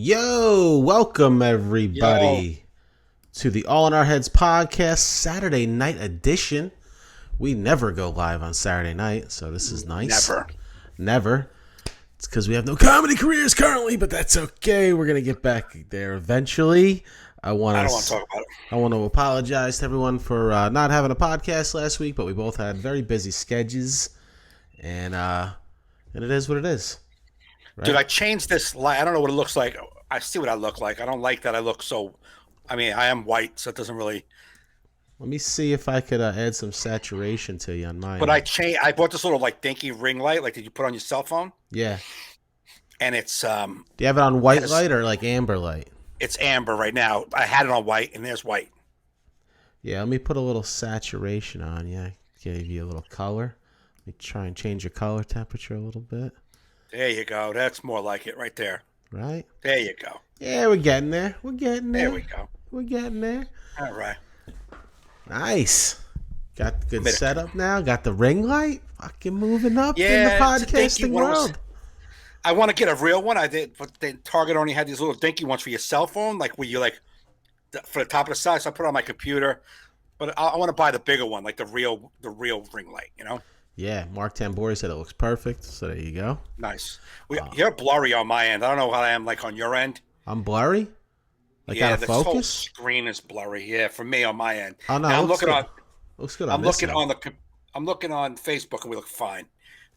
Yo, welcome Yo, everybody to the All in Our Heads podcast Saturday night edition. We never go live on Saturday night, so this is nice. never. Never. It's because we have no comedy careers currently, but that's okay. We're gonna get back there eventually. I I don't want to talk about it. want to apologize to everyone for not having a podcast last week, but we both had very busy schedules, and it is what it is. Right? Dude, I changed this light. I don't know what it looks like. I see what I look like. I don't like that I look so. I mean, I am white, so it doesn't really. Let me see if I could add some saturation to you on mine. But I bought this little like dinky ring light, like that you put on your cell phone, Yeah. and it's Do you have it on white light or like amber light? it's amber right now. I had it on white, and there's white. Yeah, let me put a little saturation on you. I gave you a little color. Let me try and change your color temperature a little bit. There you go. That's more like it right there. Right? There you go. Yeah, we're getting there. We're getting there. There we go. We're getting there. All right. Nice. Got the good setup now. Got the ring light. Fucking moving up in the Yeah, it's a dinky podcasting one. world. I want to get a real one. I did, but Target only had these little dinky ones for your cell phone, like where you like for the top of the size. So I put it on my computer, but I want to buy the bigger one, like the real ring light. You know, Yeah, Mark Tambori said it looks perfect. So there you go. nice. You're blurry on my end. I don't know how I am like on your end. I'm blurry? Like Yeah, out of this whole focus? screen is blurry. Yeah, for me on my end. Oh, no. Now, It looks good. on. Looks good on I'm this looking end. on I'm looking on Facebook and we look fine,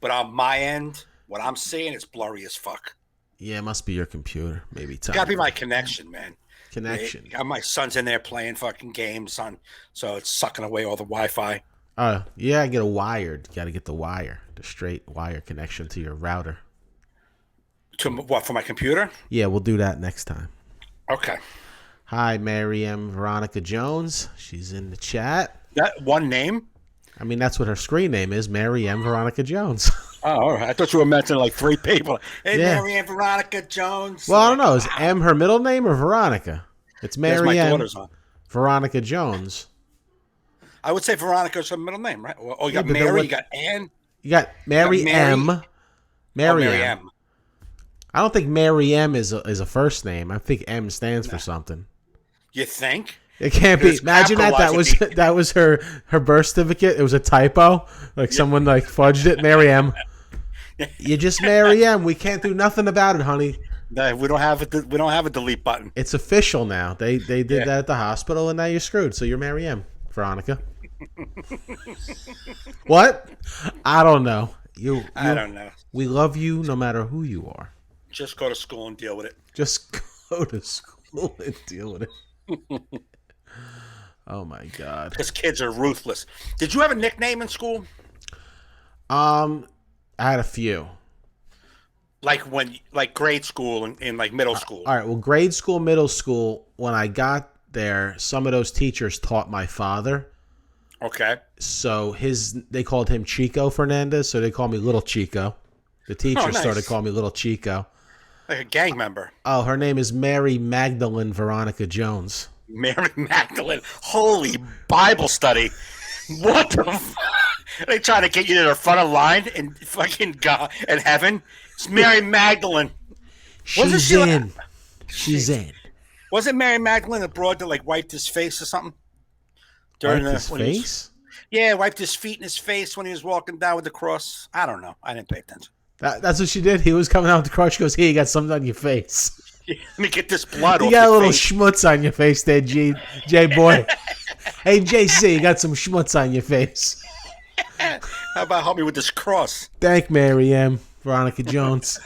but on my end, what I'm seeing is blurry as fuck. Yeah, it must be your computer. Maybe It's got to be my connection, man. connection. My son's in there playing fucking games on, so it's sucking away all the Wi-Fi. Yeah, get a wired. You got to get the wire, the straight wire connection to your router. To what, for my computer? Yeah, we'll do that next time. Okay. Hi, Mary M. Veronica Jones. She's in the chat. That one name? I mean, that's what her screen name is, Mary M. Veronica Jones. Oh, all right. I thought you were mentioning like three people. Hey, Yeah. Mary and Veronica Jones. Well, I don't know. Is M her middle name or Veronica? It's There's Mary my M. daughter's on. Veronica Jones. I would say Veronica's her middle name, right? Oh, you got but then Mary, what- you got Ann. You got Mary, You got Mary. M. Oh, Mary, Mary M. M. I don't think Mary M is a first name. I think M stands for something. You think? It can't be. It's Imagine capitalized. that was her birth certificate. It was a typo. Like someone like fudged it. Mary M. You just Mary M. We can't do nothing about it, honey. No, we don't have a we don't have a delete button. It's official now. They did that at the hospital, and now you're screwed. So you're Mary M. Veronica. What? I don't know. I don't know. We love you no matter who you are. Just go to school and deal with it. Just go to school and deal with it. Oh my God. Because kids are ruthless. Did you have a nickname in school? I had a few. Like grade school and like middle school. All right. Well, grade school, middle school, when I got there, some of those teachers taught my father. Okay. So they called him Chico Fernandes, so they called me Little Chico. The teacher nice. started calling me Little Chico. Like a gang member. Oh, her name is Mary Magdalene Veronica Jones. Mary Magdalene. Holy Bible study. What the fuck? They trying to get you to the front of the line in fucking God in heaven. It's Mary Magdalene. She's she in. She's in. Wasn't Mary Magdalene a broad that like wiped his face or something? Wiped his when he was- face? Yeah, wiped his feet and his face when he was walking down with the cross. I don't know. I didn't pay attention. That's what she did. He was coming out with the cross. She goes, "Here, you got something on your face. Let me get this blood You off got a your little face. schmutz on your face there, J boy. Hey, JC, you got some schmutz on your face. How about help me with this cross? Thank Mary M. Veronica Jones.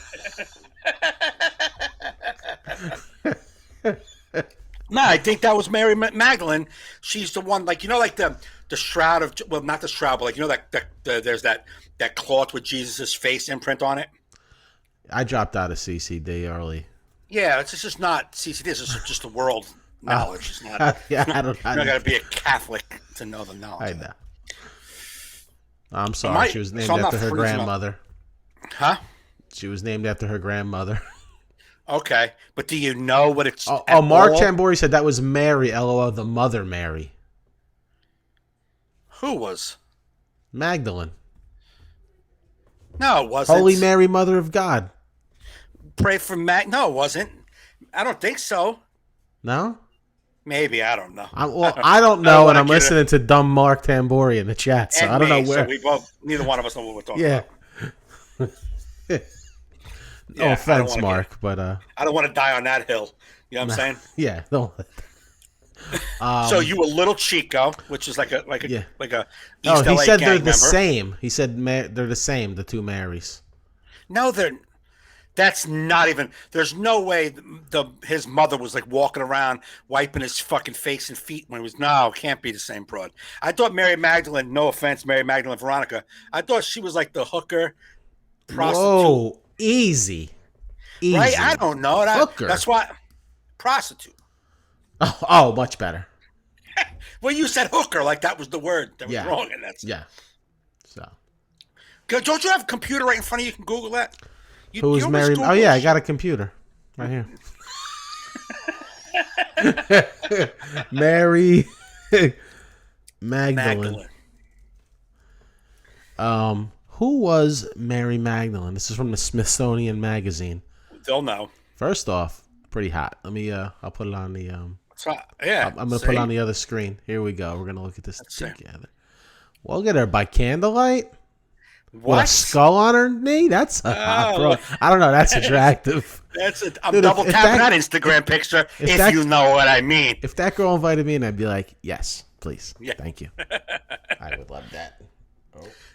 No, I think that was Mary Magdalene. She's the one, like, you know, like the shroud of, well, not the shroud, but like, you know, there's that cloth with Jesus' face imprint on it. I dropped out of CCD early. Yeah, it's just not CCD. This is just the world knowledge. It's not. Yeah, I don't. You're not got to be a Catholic to know the knowledge. I know. I'm sorry. She was named after her grandmother. Huh? She was named after her grandmother. Okay, but do you know what it's? Mark Tambori said that was Mary. LOL, the mother Mary. Who was? Magdalene. No, it wasn't. Holy Mary, Mother of God. Pray for No, it wasn't. I don't think so. No? Maybe, I don't know. I don't I don't know, and want to I'm get it. listening to dumb Mark Tambori in the chat, so And I don't know me, so where. we both, neither one of us know what we're talking Yeah. about. No Yeah, offense, Mark, but I don't want to die on that hill. You know what I'm saying? yeah, don't. So you a little Chico, which is like a Yeah. Oh, East he LA said they're gang the member. same. He said they're the same, the two Marys. No, they're. That's not even. There's no way his mother was like walking around wiping his fucking face and feet when he was. No, can't be the same broad. I thought Mary Magdalene. No offense, Mary Magdalene Veronica. I thought she was like the hooker, prostitute. Whoa, easy. Right? I don't know. Hooker. That's why prostitute. Oh, much better. Well, you said hooker like that was the word that was wrong, and that's yeah. So Don't you have a computer right in front of you? You can Google that. who's you Mary? Google Oh yeah, I shit. got a computer right here. Mary Magdalene. Who was Mary Magdalene? This is from the Smithsonian Magazine. They'll know. First off, pretty hot. Let me. I'll put it on the. Yeah, I'm gonna put it on the other screen. Here we go. We're gonna look at this see. together. We'll get her by candlelight. What? With a skull on her knee? That's a hot bro. I don't know. That's attractive. I'm Dude, double if tapping that- that Instagram picture if that- you know what I mean. If that girl invited me in, I'd be like, yes, please. Yeah. Thank you. I would love that.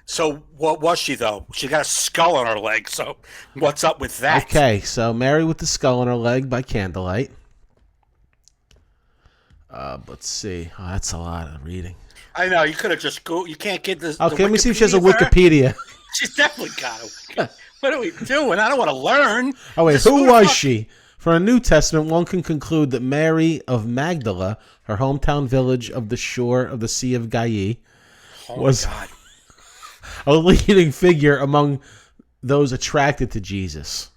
So what was she though? She got a skull on her leg. So what's up with that? Okay, so Mary with the skull on her leg by candlelight. Let's see. Oh, that's a lot of reading. I know you could have just go. You can't get this. Okay, let me see if she has a for her? Wikipedia. She's definitely got a Wikipedia. What are we doing? I don't want to learn. Oh, wait, Just who who the was fuck- she? From the New Testament, one can conclude that Mary of Magdala, her hometown village of the shore of the Sea of Galilee, was God. a leading figure among those attracted to Jesus.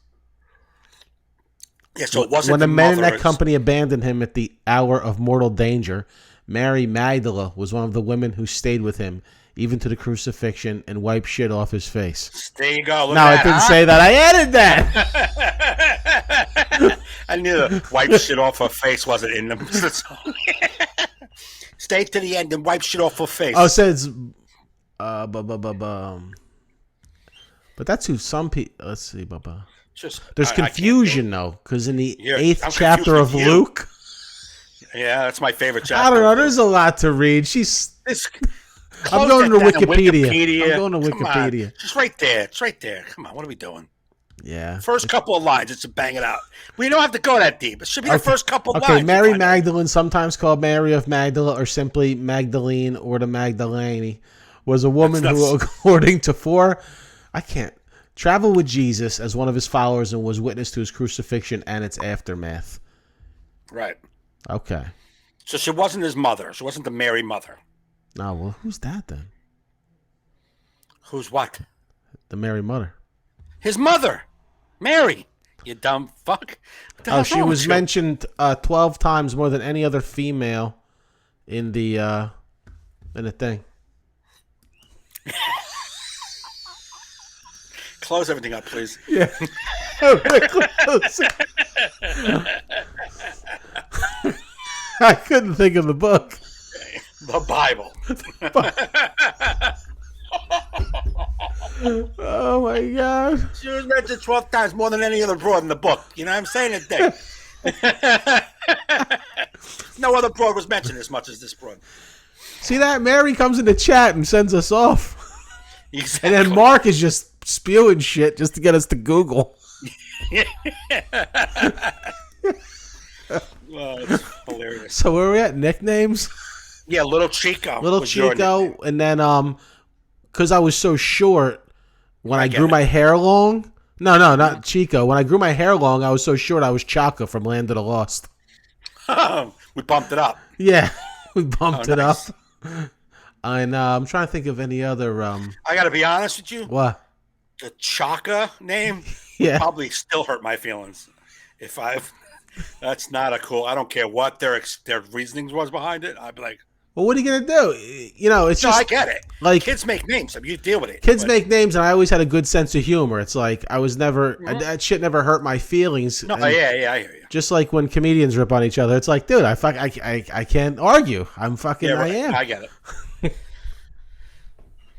Yeah, so it wasn't When the men in that mother's- company abandoned him at the hour of mortal danger, Mary Magdala was one of the women who stayed with him, even to the crucifixion, and wiped shit off his face. There you go. Look No, at I that, didn't huh? say that. I added that. I knew the wipe shit off her face wasn't in them. Stay to the end and wipe shit off her face. Oh, it says, but that's who some people. Let's see, Just, there's I can't confusion though, because in the You're- 8th I'm chapter of confused with you. Luke, Yeah, that's my favorite chapter. I don't know. There's a lot to read. She's. This, I'm going to close that down, Wikipedia. I'm going to Come on. Wikipedia. Just right there. It's right there. Come on. What are we doing? Yeah. First couple of lines, just to bang it out. We don't have to go that deep. It should be the first couple of Okay, lines. Mary You find out. Magdalene, sometimes called Mary of Magdala or simply Magdalene or the Magdalene, was a woman who, according to traveled with Jesus as one of his followers and was witness to his crucifixion and its aftermath. Right. Okay. So she wasn't his mother. She wasn't the Mary mother. Oh, well, who's that then? Who's what? The Mary mother. His mother. Mary. You dumb fuck. What the Oh, hell's she wrong was with you? mentioned 12 times more than any other female in the thing. Close everything up, please. Yeah. I couldn't think of the book. The Bible. Oh my god. She was mentioned 12 times more than any other broad in the book. You know what I'm saying? No other broad was mentioned as much as this broad. See that? Mary comes in the chat and sends us off. Exactly. And then Mark is just spewing shit just to get us to Google. Well, it's hilarious. So where are we at? Nicknames? Yeah, Little Chico. Little was your Chico. nickname. And then because I was so short when I get grew it. my hair long. No, not Chico. When I grew my hair long, I was so short I was Chaka from Land of the Lost. We bumped it up. Yeah, we bumped it nice. up. And I'm trying to think of any other. I got to be honest with you. What? The Chaka name Yeah. probably still hurt my feelings. That's not a cool. I don't care what their reasonings was behind it. I'd be like, Well, what are you gonna do? You know, it's just I get it. like Kids make names. I mean, you deal with it. Kids make names, and I always had a good sense of humor. It's like I was never that shit never hurt my feelings. No, And yeah, I hear you. just like when comedians rip on each other, it's like, dude, I can't argue. I'm fucking. Yeah, right. I am. I get it.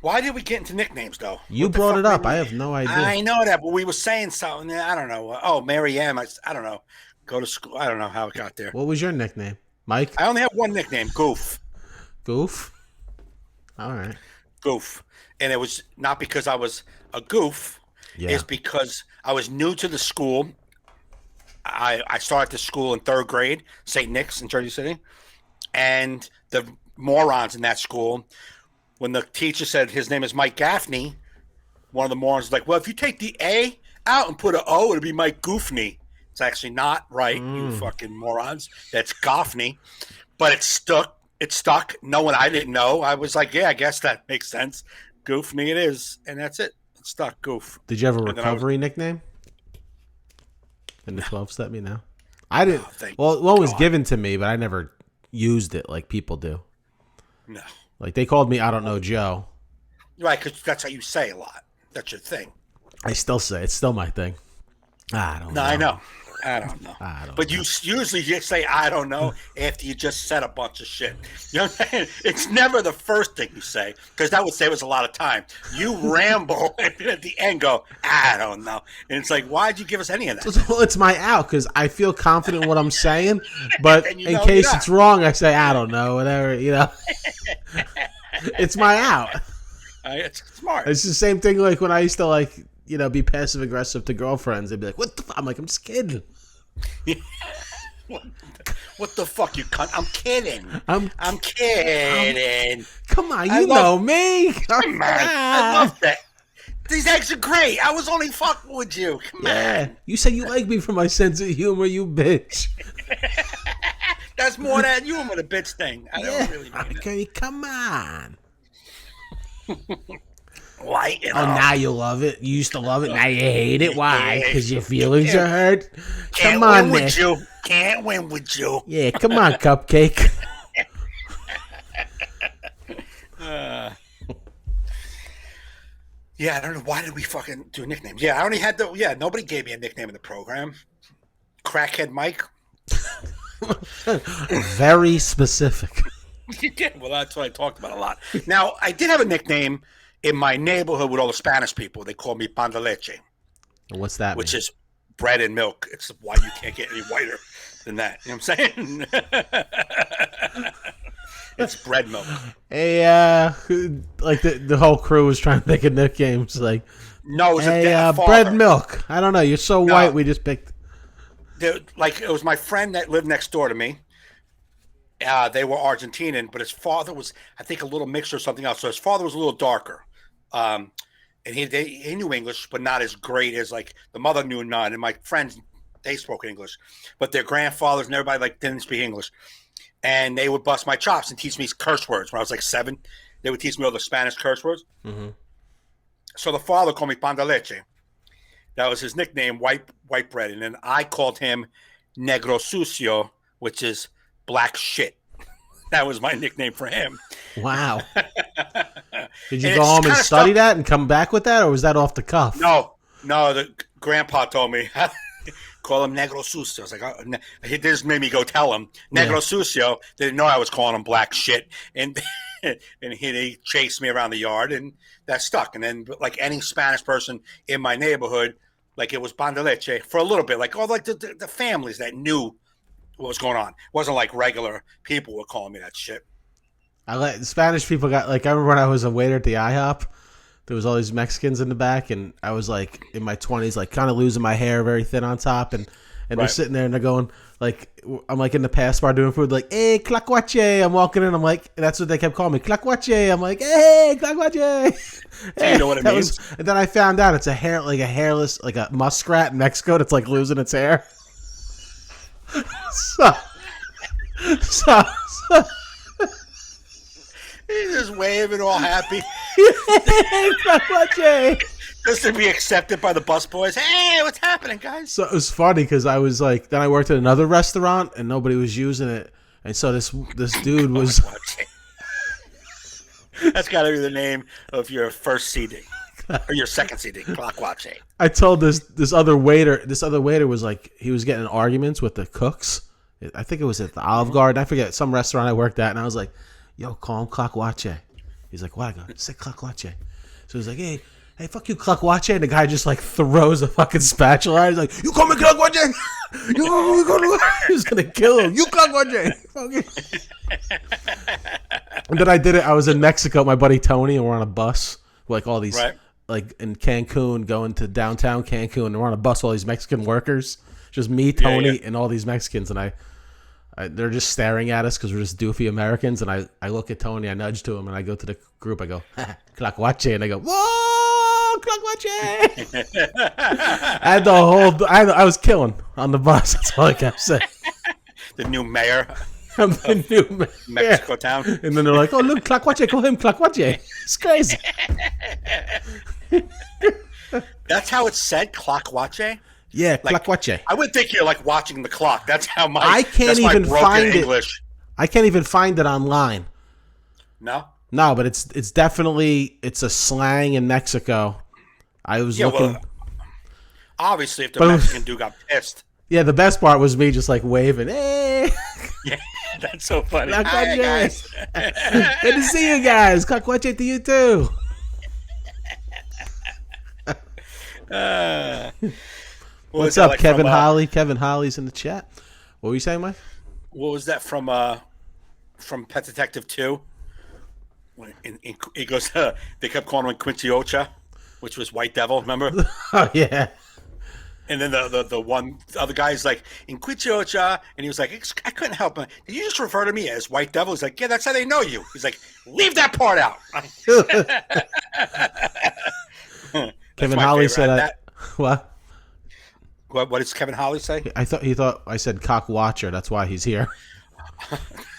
Why did we get into nicknames, though? You brought it up. I have no idea. I know that, but we were saying something. I don't know. Oh, Mary M. I don't know. Go to school. I don't know how it got there. What was your nickname, Mike? I only have one nickname, Goof. Goof. All right. Goof. And it was not because I was a goof. Yeah. It's because I was new to the school. I started the school in 3rd grade, St. Nick's in Jersey City. And the morons in that school, when the teacher said his name is Mike Gaffney, one of the morons was like, well, if you take the A out and put an O, it'll be Mike Goofney. It's actually not right, you fucking morons. That's Gaffney. But it stuck. It stuck. I didn't know. I was like, yeah, I guess that makes sense. Goofney it is. And that's it. It stuck. Goof. Did you have a recovery nickname? In the 12-step, you know? I didn't. Well, one was given to me, but I never used it like people do. No. Like they called me, I don't know, Joe. Right, because that's how you say a lot. That's your thing. I still say it's still my thing. I don't know. No, I know. I don't know. But you usually just say, I don't know, after you just said a bunch of shit. You know what I'm saying? It's never the first thing you say, because that would save us a lot of time. You ramble and at the end go, I don't know. And it's like, why'd you give us any of that? Well, it's my out, because I feel confident in what I'm saying, but in case it's not. wrong, I say, I don't know, whatever, you know. It's my out. It's smart. It's the same thing like when I used to, like, you know, be passive aggressive to girlfriends. They'd be like, what the fuck? I'm like, I'm just kidding. What the fuck, you cunt? I'm kidding. I'm kidding. Come on, you know me. Come on. I love that. These eggs are great. I was only fucking with you. Come on. You said you like me for my sense of humor, you bitch. That's more than humor, the bitch thing. I don't really mean okay, come on. Light it up. Now you love it. You used to love it. Now you hate it. Why? Because your feelings are hurt. Can't come on, win Nick. with you. Can't win with you. Yeah, come on, Cupcake. Yeah, I don't know. Why did we fucking do nicknames? Yeah, I only had nobody gave me a nickname in the program. Crackhead Mike. Very specific. Yeah, well, that's what I talked about a lot. Now, I did have a nickname in my neighborhood with all the Spanish people. They called me pan de leche. What's that Which mean? is bread and milk. It's why you can't get any whiter than that. You know what I'm saying? It's bread milk. Hey, like the whole crew was trying to think of nicknames. Like, no, it was hey, bread milk. I don't know. You're so white. We just picked. Like, it was my friend that lived next door to me. They were Argentinian, but his father was, I think, a little mixture or something else. So his father was a little darker. And he knew English, but not as great as, like, the mother knew none. And my friends, they spoke English. But their grandfathers and everybody, like, didn't speak English. And they would bust my chops and teach me curse words. When I was, like, 7, they would teach me all the Spanish curse words. Mm-hmm. So the father called me pan de leche. That was his nickname, white bread. And then I called him negro sucio, which is black shit. That was my nickname for him. Wow. Did you go home and study that and come back with that, or was that off the cuff? No. The grandpa told me, call him negro sucio. I was like, oh, he just made me go tell him. Negro sucio. They didn't know I was calling him black shit. And he chased me around the yard, and that stuck. And then, like any Spanish person in my neighborhood, like it was pan de leche for a little bit. Like all like the families that knew what was going on. It wasn't like regular people were calling me that shit. Spanish people got, like, I remember when I was a waiter at the IHOP, there was all these Mexicans in the back, and I was like in my 20s, like kind of losing my hair, very thin on top, and they're sitting there and they're going, like, I'm like in the pass bar doing food, like, hey, clacuache. I'm walking in, I'm like, that's what they kept calling me, clacuache. I'm like, hey, clacuache. Do you know what it means? And then I found out it's a hairless, like a muskrat in Mexico that's like losing its hair. So he's just waving all happy. Just to be accepted by the busboys. Hey, what's happening, guys? So it was funny because I was like, then I worked at another restaurant and nobody was using it. And so this dude was, That's got to be the name of your first CD or your second CD, Clock Watch 8. I told this other waiter. This other waiter was like, he was getting in arguments with the cooks. I think it was at the Olive Garden. I forget, some restaurant I worked at, and I was like, "Yo, call him Clock Watch." He's like, "What?" I go, "Say Clock Watch." So he's like, "Hey, fuck you, Clock Watch." And the guy just like throws a fucking spatula. He's like, "You call me Clock Watch?" He's gonna kill him. You Clock Watch. And then I did it. I was in Mexico, my buddy Tony, and we're on a bus. Like all these, like in Cancun, going to downtown Cancun, and we're on a bus with all these Mexican workers. Just me, Tony, and all these Mexicans, and they're just staring at us because we're just doofy Americans. And I look at Tony, I nudge to him, and I go to the group. I go, Clock Watch, and I go, whoa, Clock Watch. And the whole, I was killing on the bus. That's all I kept saying. The new mayor. I'm the new Mexico town. And then they're like, "Oh, look, Clock Watch, call him Clock Watch." It's crazy. That's how it's said, Clock Watch. Yeah, like, Clock Watch. I would think you're like watching the clock. That's how my I can't even find English. I can't even find it online. No, but it's definitely it's a slang in Mexico. I was looking. Well, obviously, if the Mexican dude got pissed. Yeah, the best part was me just like waving. Hey, yeah, that's so funny. Hi, guys. Good to see you guys. Clock Watch to you too. What's up, like Kevin Holly? Kevin Holly's in the chat. What were you saying, Mike? What was that from Pet Detective 2? When he goes, they kept calling him Quincy Ocha, which was White Devil, remember? Oh, yeah. And then the other guy's like, in Quincy Ocha, and he was like, I couldn't help it. Did you just refer to me as White Devil? He's like, yeah, that's how they know you. He's like, leave that part out. Kevin Holly said, what? What does Kevin Holly say? He thought I said Cock Watcher. That's why he's here.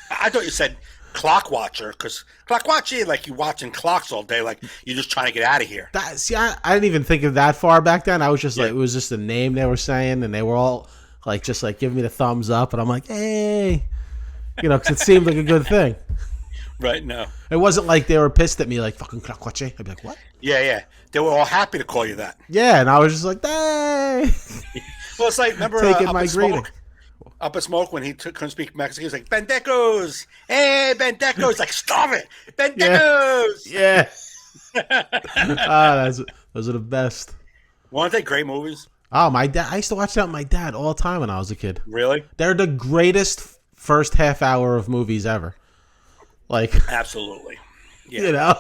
I thought you said Clock Watcher, because Clock Watcher, like you watching clocks all day, like you're just trying to get out of here. I didn't even think of that far back then. I was just like, it was just a name they were saying, and they were all like, just like giving me the thumbs up, and I'm like, hey, because it seemed like a good thing. Right? No, it wasn't like they were pissed at me, like fucking Clock Watcher. I'd be like, what? Yeah. They were all happy to call you that. Yeah, and I was just like, hey. Well, it's like, remember taking my greeting. Up at Smoke when he couldn't speak Mexican, he was like, Bendecos! Hey, Bendecos! Like, stop it! Bendecos! Yeah. Those are the best. Weren't they great movies? Oh, my dad! I used to watch that with my dad all the time when I was a kid. Really? They're the greatest first half hour of movies ever. Like, absolutely. Yeah.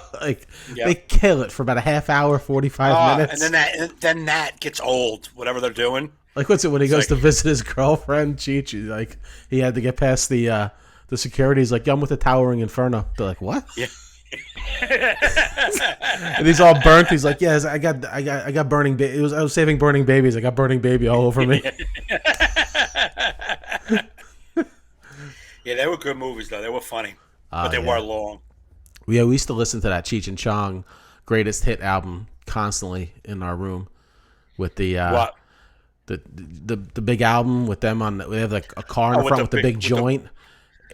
They kill it for about a half hour, 45 minutes. And then that gets old, whatever they're doing. Like, what's it when he goes to visit his girlfriend, Chi? Like, he had to get past the security. He's like, yeah, I'm with the Towering Inferno. They're like, what? Yeah. And he's all burnt. He's like, yes, I got burning. I was saving burning babies. I got burning baby all over me. Yeah, they were good movies though. They were funny, but they were long. Yeah, we used to listen to that Cheech and Chong greatest hit album constantly in our room with the the big album with them on. We have like a car in the front with the big joint.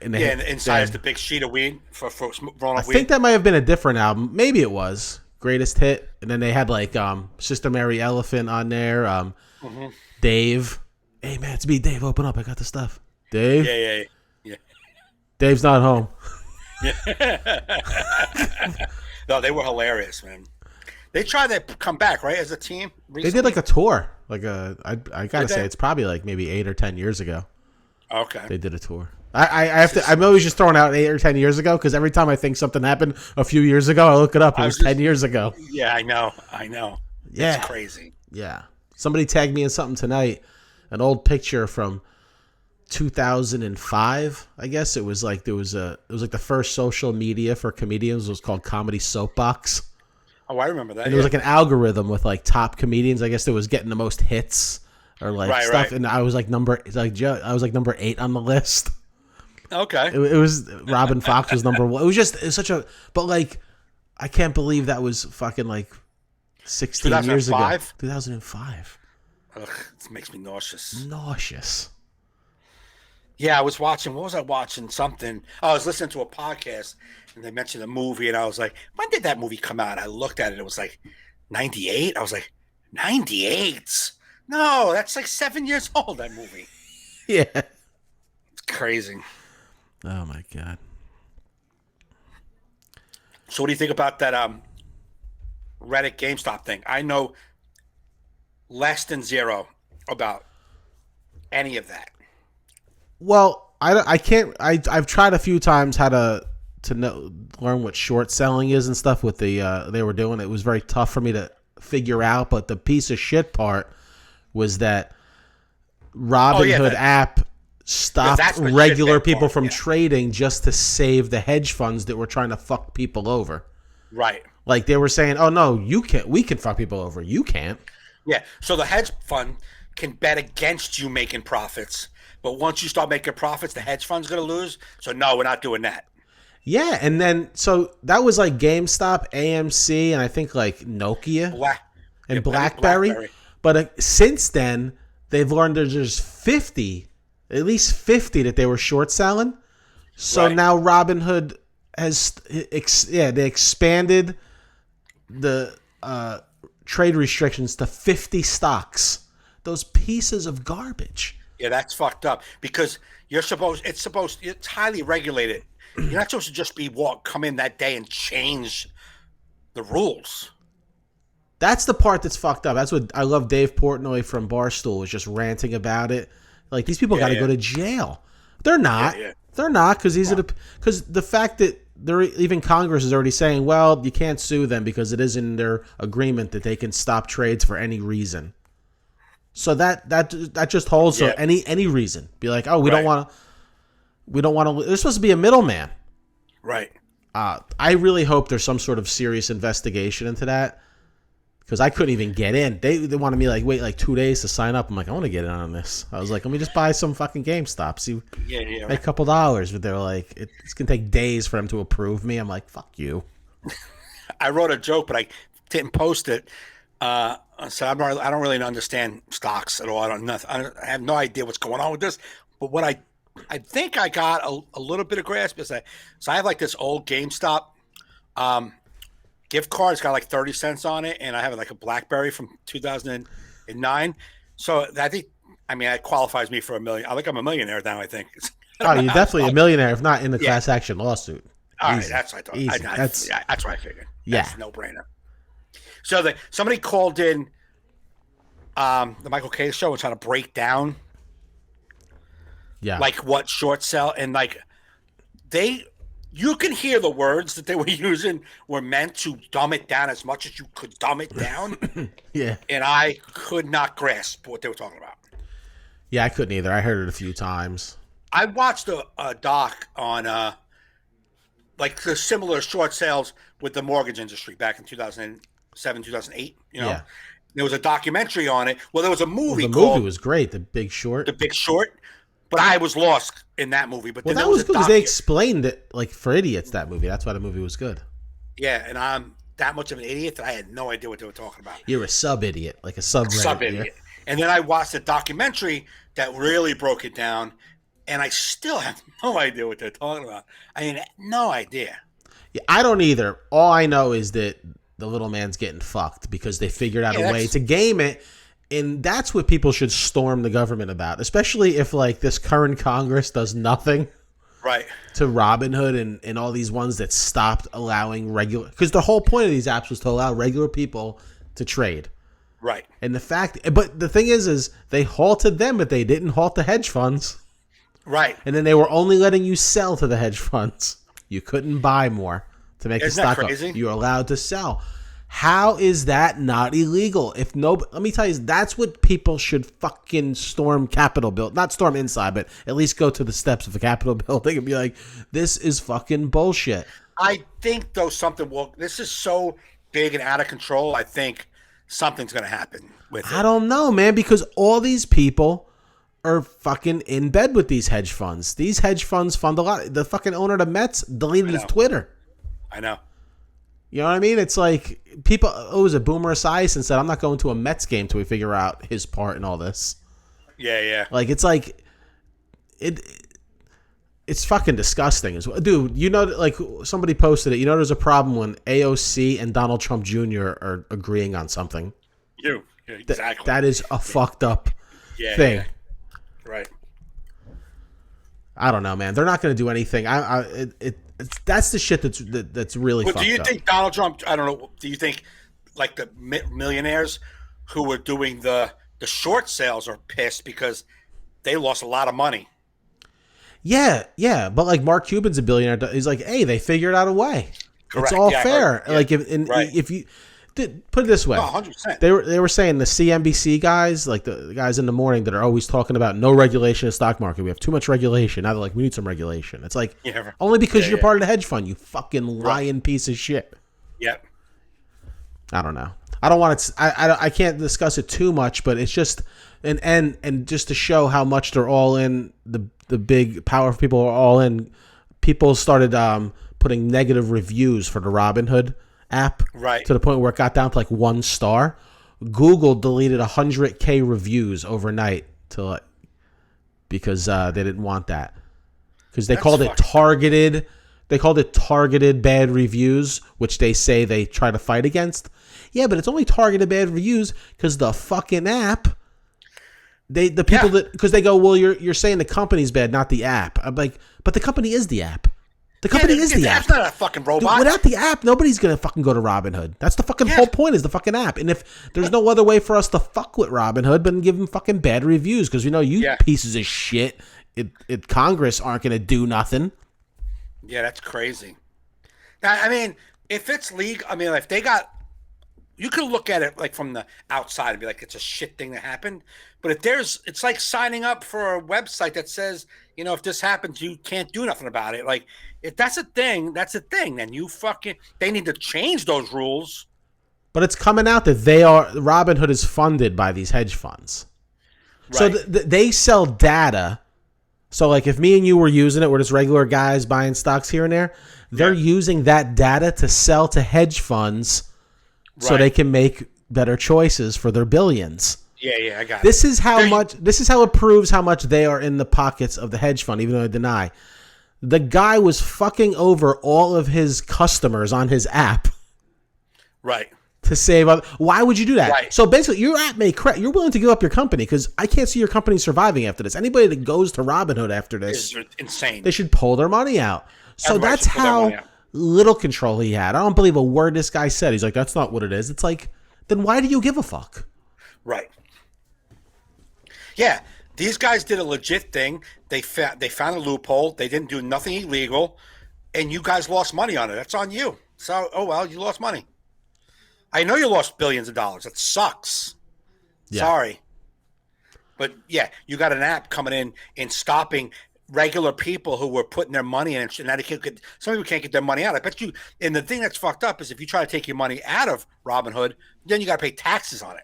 And inside is the big sheet of weed for rolling I weed. think that might have been a different album. Maybe it was greatest hit, and then they had like Sister Mary Elephant on there. Dave, hey man, it's me, Dave. Open up, I got the stuff. Dave, yeah. Dave's not home. No, they were hilarious, man. They tried to come back, right, as a team recently? They did like a tour. I gotta say, it's probably like maybe 8 or 10 years ago. Okay. They did a tour. I'm always just throwing out 8 or 10 years ago because every time I think something happened a few years ago, I look it up. It was 10 years ago. Yeah, I know. Yeah. It's crazy. Yeah. Somebody tagged me in something tonight, an old picture from 2005. I guess it was like it was like the first social media for comedians. It was called Comedy Soapbox. Oh, I remember that. And it was like an algorithm with like top comedians. I guess that was getting the most hits or like stuff. Right. And I was like number 8 on the list. Okay. It was Robin Fox was number 1. It was such a, but like I can't believe that was fucking like 16 years ago. 2005. Ugh, it makes me nauseous. Yeah, I was watching. What was I watching? Something. I was listening to a podcast, And they mentioned the movie, and I was like, when did that movie come out? I looked at it. It was like 98. I was like, 98? No, that's like 7 years old, that movie. Yeah. It's crazy. Oh, my God. So what do you think about that Reddit GameStop thing? I know less than zero about any of that. Well, I can't. I've tried a few times how to learn what short selling is and stuff with the they were doing. It was very tough for me to figure out. But the piece of shit part was that Robinhood app stopped regular people from trading just to save the hedge funds that were trying to fuck people over. Right. Like they were saying, "Oh no, you can't. We can fuck people over. You can't." Yeah. So the hedge fund can bet against you making profits, but once you start making profits, the hedge fund's going to lose. So no, we're not doing that. Yeah, and then so that was like GameStop, AMC, and I think like Nokia and BlackBerry. But since then, they've learned there's 50, at least 50 that they were short selling. So now Robinhood has, they expanded the trade restrictions to 50 stocks. Those pieces of garbage. Yeah, that's fucked up because it's highly regulated. You're not supposed to just come in that day and change the rules. That's the part that's fucked up. That's what I love. Dave Portnoy from Barstool was just ranting about it. Like these people got to go to jail. They're not. They're not because because the fact that even Congress is already saying, well, you can't sue them because it is in their agreement that they can stop trades for any reason. So that just holds for any reason. Be like, oh, we don't want to. There's supposed to be a middleman. Right. I really hope there's some sort of serious investigation into that because I couldn't even get in. They wanted me wait like 2 days to sign up. I'm like, I want to get in on this. I was like, let me just buy some fucking GameStop. See, make a couple dollars. But they're like, it's gonna take days for them to approve me. I'm like, fuck you. I wrote a joke, but I didn't post it. So I don't really understand stocks at all. I have no idea what's going on with this. But what I think I got a little bit of grasp is so I have like this old GameStop gift card. It's got like 30 cents on it, and I have like a BlackBerry from 2009. So I think, that qualifies me for $1 million. I think I'm a millionaire now, I think. Oh, you're definitely a millionaire, if not in the class action lawsuit. All right, that's what I thought. That's what I figured. That's a no-brainer. So somebody called in the Michael K show and trying to break down like what short sell and like you can hear the words that they were using were meant to dumb it down as much as you could dumb it down. Yeah. And I could not grasp what they were talking about. Yeah, I couldn't either. I heard it a few times. I watched a doc on like the similar short sales with the mortgage industry back in 2007, 2008, Yeah. There was a documentary on it. Well, there was a movie called... The movie was great, The Big Short. The Big Short. But I was lost in that movie. But that was good because they explained it like for idiots, that movie. That's why the movie was good. Yeah, and I'm that much of an idiot that I had no idea what they were talking about. You're a sub-idiot, like a sub-idiot. And then I watched a documentary that really broke it down, and I still have no idea what they're talking about. No idea. Yeah, I don't either. All I know is that the little man's getting fucked because they figured out a way to game it. And that's what people should storm the government about, especially if like this current Congress does nothing to Robinhood and all these ones that stopped allowing regular, because the whole point of these apps was to allow regular people to trade. Right. And but the thing is they halted them, but they didn't halt the hedge funds. Right. And then they were only letting you sell to the hedge funds. You couldn't buy more to make the stock up. You're allowed to sell. How is that not illegal? Let me tell you, that's what people should fucking storm Capitol building. Not storm inside, but at least go to the steps of the Capitol building and be like, this is fucking bullshit. I think though this is so big and out of control. I think something's going to happen with it. I don't know, man, because all these people are fucking in bed with these hedge funds. These hedge funds fund a lot. The fucking owner of the Mets deleted his Twitter. I know. You know what I mean? It's like people. It was a Boomer Esiason said, "I'm not going to a Mets game till we figure out his part in all this." Yeah. Like it's like it. it's fucking disgusting as well. Dude, you know, like somebody posted it. You know, there's a problem when AOC and Donald Trump Jr. are agreeing on something. Yeah, exactly. That is a fucked up thing. Yeah. Right. I don't know, man. They're not going to do anything. That's the shit that's really fucked up. Do you think Donald Trump, I don't know, do you think like the millionaires who were doing the short sales are pissed because they lost a lot of money? Yeah. But like Mark Cuban's a billionaire. He's like, hey, they figured out a way. Correct. It's all fair. Yeah. Like if you put it this way, 100%. They were saying the CNBC guys, like the guys in the morning that are always talking about no regulation in the stock market. We have too much regulation. Now they're like, we need some regulation. It's like only because you're part of the hedge fund, you fucking lying piece of shit. Yep. I don't know. I don't want to. I can't discuss it too much, but it's just and just to show how much they're all in. The big powerful people are all in. People started putting negative reviews for the Robinhood app, right, to the point where it got down to like 1 star. Google deleted 100K reviews overnight because they didn't want that, because they called it targeted. They called it targeted bad reviews, which they say they try to fight against. Yeah, but it's only targeted bad reviews because the fucking app. The people that, because they go, well, you're saying the company's bad, not the app. I'm like, but the company is the app. The company is the app. The app's not a fucking robot. Dude, without the app, nobody's gonna fucking go to Robinhood. That's the fucking whole point, is the fucking app. And if there's no other way for us to fuck with Robinhood but give them fucking bad reviews, because we know you pieces of shit at Congress aren't gonna do nothing. Yeah, that's crazy. Now, I mean, if it's legal, I mean, if they got, you could look at it like from the outside and be like, it's a shit thing that happened. But if it's like signing up for a website that says, you know, if this happens, you can't do nothing about it. Like, if that's a thing, that's a thing. Then they need to change those rules. But it's coming out that Robinhood is funded by these hedge funds. Right. So they sell data. So like if me and you were using it, we're just regular guys buying stocks here and there. They're using that data to sell to hedge funds so they can make better choices for their billions. Yeah, I got it. This is how it proves how much they are in the pockets of the hedge fund, even though I deny. The guy was fucking over all of his customers on his app. Right. To save up. Why would you do that? Right. So basically, your app may crack. You're willing to give up your company because I can't see your company surviving after this. Anybody that goes to Robinhood after this is insane. They should pull their money out. So that's how little control he had. I don't believe a word this guy said. He's like, that's not what it is. It's like, then why do you give a fuck? Right. Yeah, these guys did a legit thing. They found a loophole. They didn't do nothing illegal, and you guys lost money on it. That's on you. So, oh well, you lost money. I know you lost billions of dollars. That sucks. Yeah. Sorry. But yeah, you got an app coming in and stopping regular people who were putting their money in, and now some people can't get their money out. I bet you. And the thing that's fucked up is if you try to take your money out of Robinhood, then you got to pay taxes on it.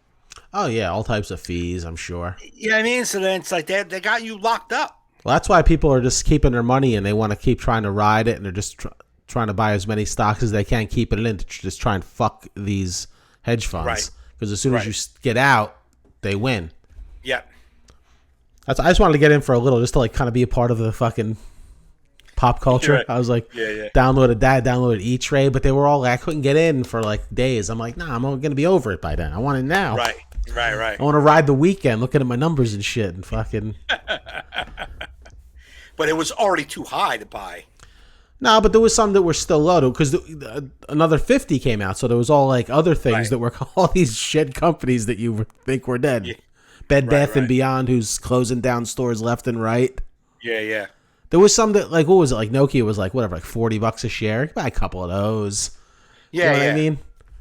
Oh yeah, all types of fees, I'm sure. You know what I mean? So then it's like they got you locked up. Well, that's why people are just keeping their money and they want to keep trying to ride it, and they're just trying to buy as many stocks as they can, keeping it in to just try and fuck these hedge funds. Right. Because as soon as you get out, they win. Yeah. I just wanted to get in for a little, just to like kind of be a part of the fucking pop culture. Right. I was like, downloaded E-Trade, but they were all like, I couldn't get in for like days. I'm like, nah, I'm going to be over it by then. I want it now. Right. I want to ride the weekend, looking at my numbers and shit, and fucking. But it was already too high to buy. No, but there was some that were still low because another 50 came out, so there was all like other things that were all these shit companies that you think were dead. Yeah. Bed Bath and Beyond, who's closing down stores left and right. Yeah. There was some that, like, what was it? Like Nokia was like whatever, like $40 a share. You could buy a couple of those. Yeah, you know what I mean?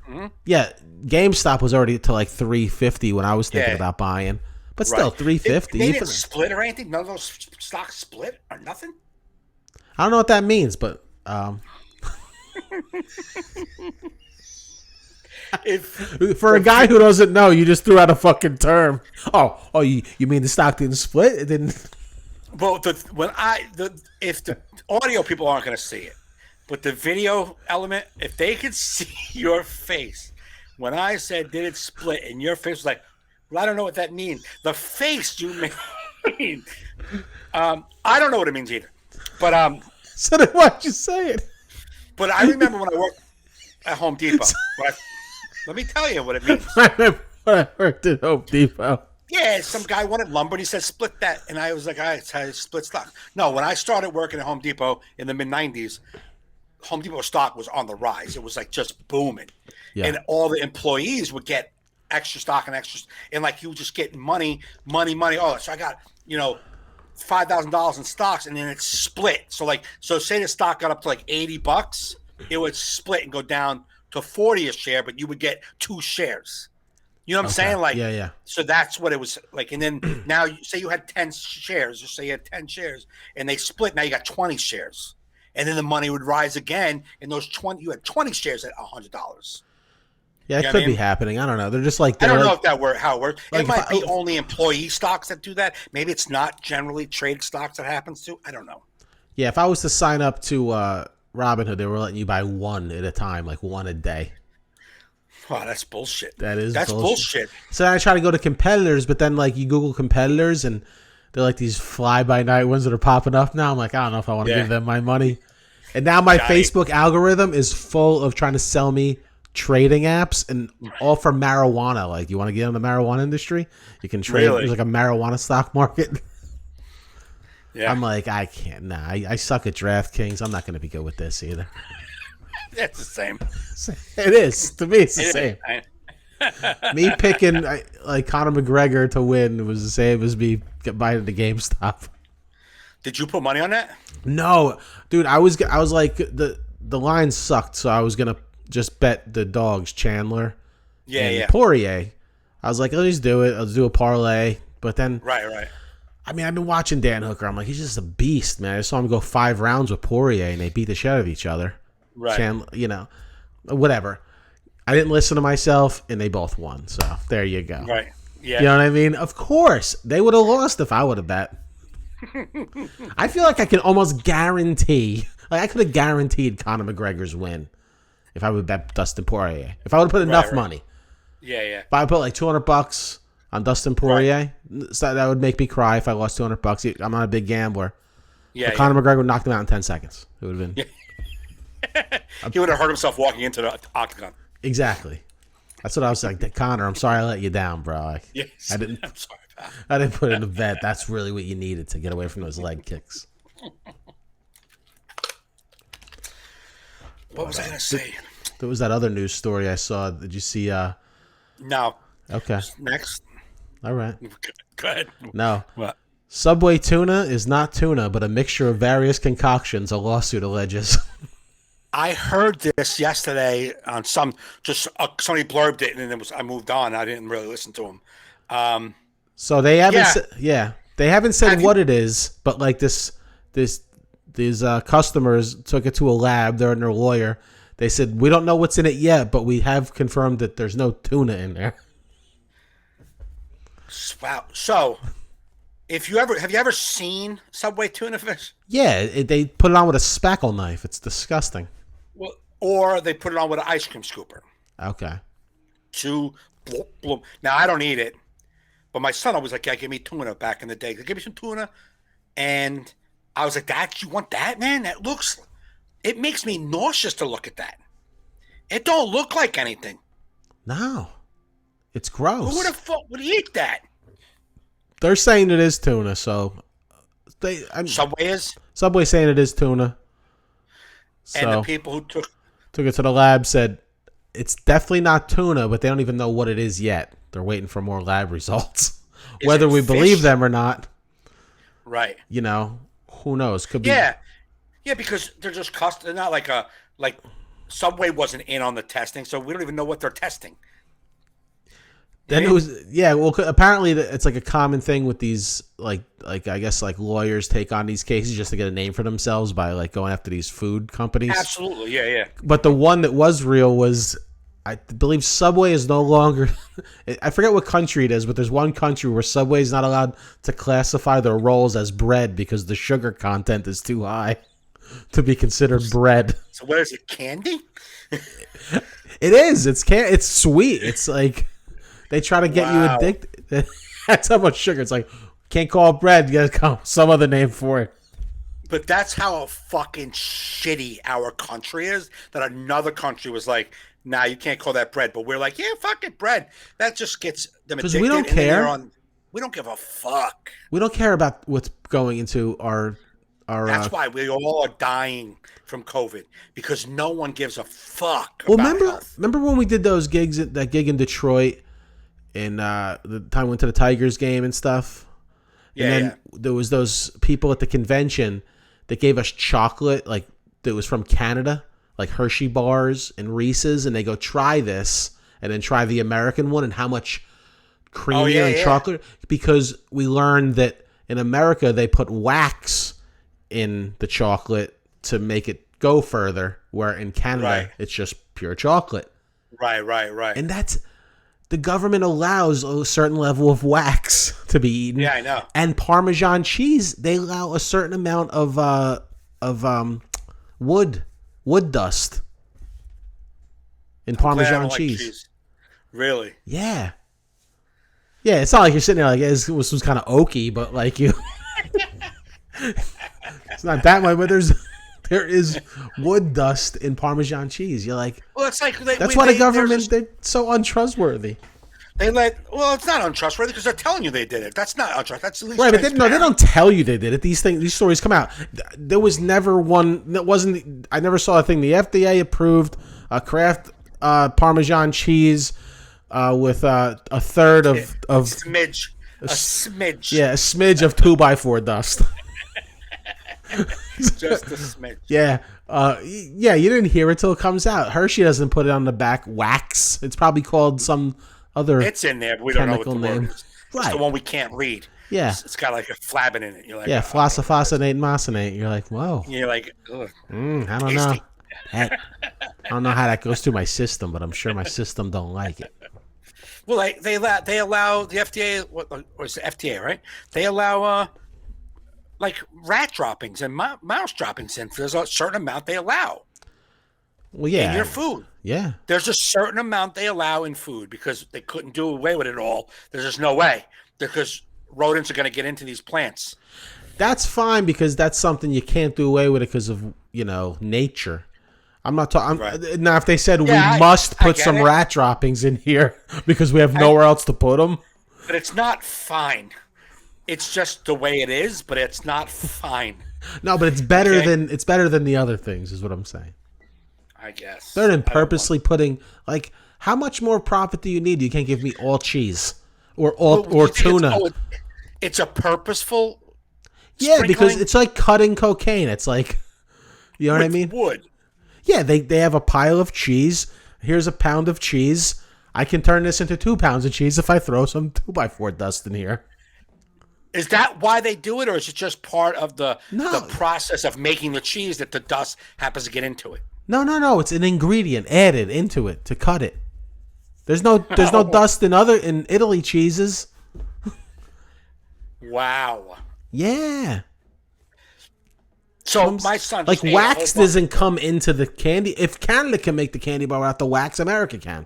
Mm-hmm. Yeah, GameStop was already to like $350 when I was thinking about buying, but still $350. They didn't split or anything. None of those stocks split or nothing. I don't know what that means, but for a guy who doesn't know, you just threw out a fucking term. Oh, you mean the stock didn't split? It didn't. Well, if the audio people aren't going to see it, but the video element, if they could see your face when I said did it split, and your face was like, well, I don't know what that means. The face you made. I don't know what it means either. But So then why'd you say it? but I remember when I worked at Home Depot. Let me tell you what it means. I remember when I worked at Home Depot. Yeah, some guy wanted lumber, and he said, split that. And I was like, all right, it's how you split stock. No, when I started working at Home Depot in the mid-'90s, Home Depot stock was on the rise. It was like just booming. Yeah. And all the employees would get extra stock and extras. And like you would just get money. Oh, so I got, $5,000 in stocks, and then it's split. So say the stock got up to like $80, it would split and go down to 40 a share, but you would get 2 shares. You know what I'm saying? Like, yeah. So that's what it was like. And then now you say you had 10 shares, just say you had 10 shares, and they split. Now you got 20 shares, and then the money would rise again. And you had 20 shares at $100. Yeah, it could be happening. I don't know. They're just like, I don't know if how it works. Like it might be only employee stocks that do that. Maybe it's not generally trade stocks that happens to. I don't know. Yeah, if I was to sign up to Robinhood, they were letting you buy one at a time, like one a day. Wow, that's bullshit. That's bullshit. So I try to go to competitors, but then like you Google competitors and they're like these fly-by-night ones that are popping up now. I'm like, I don't know if I want to give them my money. And now my Facebook algorithm is full of trying to sell me trading apps and all for marijuana. Like, you want to get in the marijuana industry? You can trade. There's like a marijuana stock market. Yeah. I'm like, I can't. Nah, I suck at DraftKings. I'm not going to be good with this either. It's the same. It is. To me, it's the same. Me picking like Conor McGregor to win was the same as me buying the GameStop. Did you put money on that? No, dude. I was like the line sucked, so I was gonna just bet the dogs Chandler, and Poirier. I was like, let's do it. Let's do a parlay. But then, right. I mean, I've been watching Dan Hooker. I'm like, he's just a beast, man. I saw him go 5 rounds with Poirier, and they beat the shit out of each other. Right. Chandler, whatever. I didn't listen to myself, and they both won. So there you go. Right. Yeah. You know what I mean? Of course, they would have lost if I would have bet. I feel like I can almost guarantee. Like, I could have guaranteed Conor McGregor's win if I would bet Dustin Poirier. If I would have put enough money. Yeah. If I put like $200 on Dustin Poirier, so that would make me cry if I lost $200. I'm not a big gambler. Yeah. But Conor McGregor would knock him out in 10 seconds. It would have been. He would have hurt himself walking into the octagon. Exactly. That's what I was like. Conor, I'm sorry I let you down, bro. Yes. I'm sorry, pal. I didn't put in a bet. That's really what you needed to get away from those leg kicks. What was I going to say? There was that other news story I saw. Did you see? No. Okay. Next. All right. Go ahead. No. What? Subway tuna is not tuna, but a mixture of various concoctions, a lawsuit alleges. I heard this yesterday on somebody blurbed it, and then I moved on. I didn't really listen to him. So they haven't they haven't said what it is, but like these customers took it to a lab. They're their lawyer. They said, we don't know what's in it yet, but we have confirmed that there's no tuna in there. Wow. So, have you ever seen Subway tuna fish? Yeah, they put it on with a spackle knife. It's disgusting. Well, or they put it on with an ice cream scooper. Okay. Now, I don't eat it, but my son always like, yeah, give me tuna back in the day. Give me some tuna. And I was like, Dad, you want that, man? It makes me nauseous to look at that. It don't look like anything. No. It's gross. Who would have thought would eat that? They're saying it is tuna, so Subway's saying it is tuna. So, and the people who took it to the lab said it's definitely not tuna, but they don't even know what it is yet. They're waiting for more lab results. Whether we believe them or not. Right. Who knows? Could be. Yeah, because they're just they're not like Subway wasn't in on the testing, so we don't even know what they're testing. Then it was apparently it's like a common thing with these like I guess like lawyers take on these cases just to get a name for themselves by like going after these food companies. Absolutely, yeah. But the one that was real was, I believe Subway is no longer, I forget what country it is, but there's one country where Subway is not allowed to classify their rolls as bread because the sugar content is too high to be considered bread. So what is it, candy? It is. It's sweet. It's like they try to get you addicted. That's how much sugar. It's like, can't call it bread. You got to call some other name for it. But that's how fucking shitty our country is. That another country was like, "Nah, you can't call that bread." But we're like, "Yeah, fuck it, bread." That just gets them Because addicted. we don't and then they're care. on. We don't give a fuck. We don't care about what's going into our. That's why we all are dying from COVID because no one gives a fuck Well, about health. remember when we did those gigs, that gig in Detroit, and the time we went to the Tigers game and stuff. Yeah, and then there was those people at the convention that gave us chocolate, like that was from Canada, like Hershey bars and Reese's, and they go, try this, and then try the American one, and how much creamier and chocolate. Because we learned that in America they put wax in the chocolate to make it go further, where in Canada it's just pure chocolate. Right. And that's... The government allows a certain level of wax to be eaten. Yeah, I know. And Parmesan cheese, they allow a certain amount of wood dust in Parmesan cheese. Really? Yeah. Yeah, it's not like you're sitting there like it was kind of oaky, but like you, it's not that much. But there is wood dust in Parmesan cheese. You're like, well, it's like that's why the government, they're so untrustworthy. Well, it's not untrustworthy because they're telling you they did it. That's not untrustworthy. That's at least right. But they don't tell you they did it. These stories come out. There was never one that wasn't. I never saw a thing. The FDA approved a Kraft Parmesan cheese with a third of a smidge. Yeah, a smidge of 2x4 dust. Just a smidge. Yeah. Yeah, you didn't hear it till it comes out. Hershey doesn't put it on the back. Wax. It's probably called some other. It's in there, but we don't know what the name. word is. Right. It's the one we can't read. Yeah. It's got like a flabbing in it. You're like, yeah, flosophosinate and mosinate. You're like, whoa. You're like, ugh. I don't know. I don't know how that goes through my system, but I'm sure my system don't like it. Well, they allow the FDA. What is the FDA? Right? They allow like rat droppings and mouse droppings in. There's a certain amount they allow. Well, yeah. In your food. Yeah. There's a certain amount they allow in food because they couldn't do away with it all. There's just no way because rodents are going to get into these plants. That's fine because that's something you can't do away with it because of, nature. I'm not talking. Right. Now, if they said we must put some rat droppings in here because we have nowhere else to put them. But it's not fine. It's just the way it is, but it's not fine. No, but it's better than the other things, is what I'm saying. I guess. Better than purposely putting, like, how much more profit do you need? You can't give me all cheese or tuna. It's a purposeful. Yeah, because it's like cutting cocaine. It's like, you know what I mean? Wood. Yeah, they have a pile of cheese. Here's a pound of cheese. I can turn this into 2 pounds of cheese if I throw some 2x4 dust in here. Is that why they do it, or is it just part of the process of making the cheese that the dust happens to get into it? No. It's an ingredient added into it to cut it. There's no dust in Italy cheeses. Wow. Yeah. So my son like wax doesn't come into the candy. If Canada can make the candy bar without the wax, America can.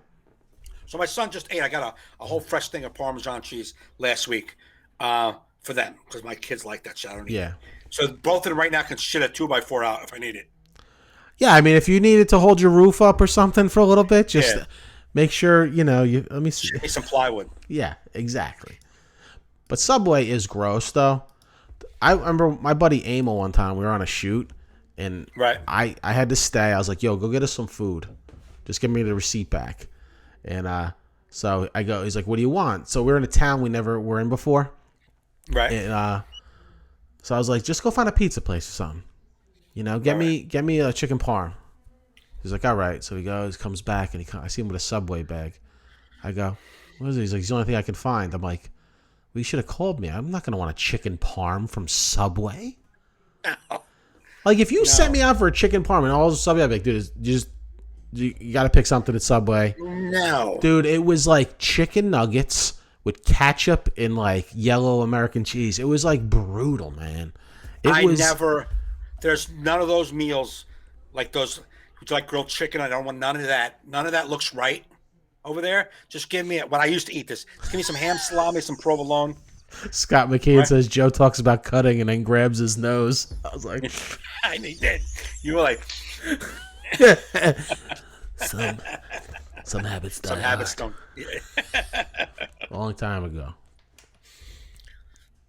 So my son just ate. I got a whole fresh thing of Parmesan cheese last week for them because my kids like that shit. I don't need it. So both of them right now can shit a 2x4 out if I need it. Yeah, I mean, if you needed to hold your roof up or something for a little bit, just make sure you let me see. Give me some plywood. Yeah, exactly. But Subway is gross, though. I remember my buddy Emil one time, we were on a shoot, and I had to stay. I was like, yo, go get us some food. Just give me the receipt back. And so I go, he's like, what do you want? So we're in a town we never were in before. Right. And so I was like, just go find a pizza place or something. Get me a chicken parm. He's like, all right. So he goes, comes back, and I see him with a Subway bag. I go, what is it? He's like, it's the only thing I can find. I'm like, well, you should have called me. I'm not going to want a chicken parm from Subway. No. Like, if you sent me out for a chicken parm and all of Subway, I'd be like, dude, you got to pick something at Subway. No. Dude, it was like chicken nuggets with ketchup and like yellow American cheese. It was like brutal, man. There's none of those meals like those. Would you like grilled chicken? I don't want none of that. None of that looks right over there. Just give me it. When I used to eat this, just give me some ham salami, some provolone. Scott McKeon Right. says Joe talks about cutting and then grabs his nose. I was like, I need that. You were like, some habits die some habits hard. don't. Yeah. A long time ago.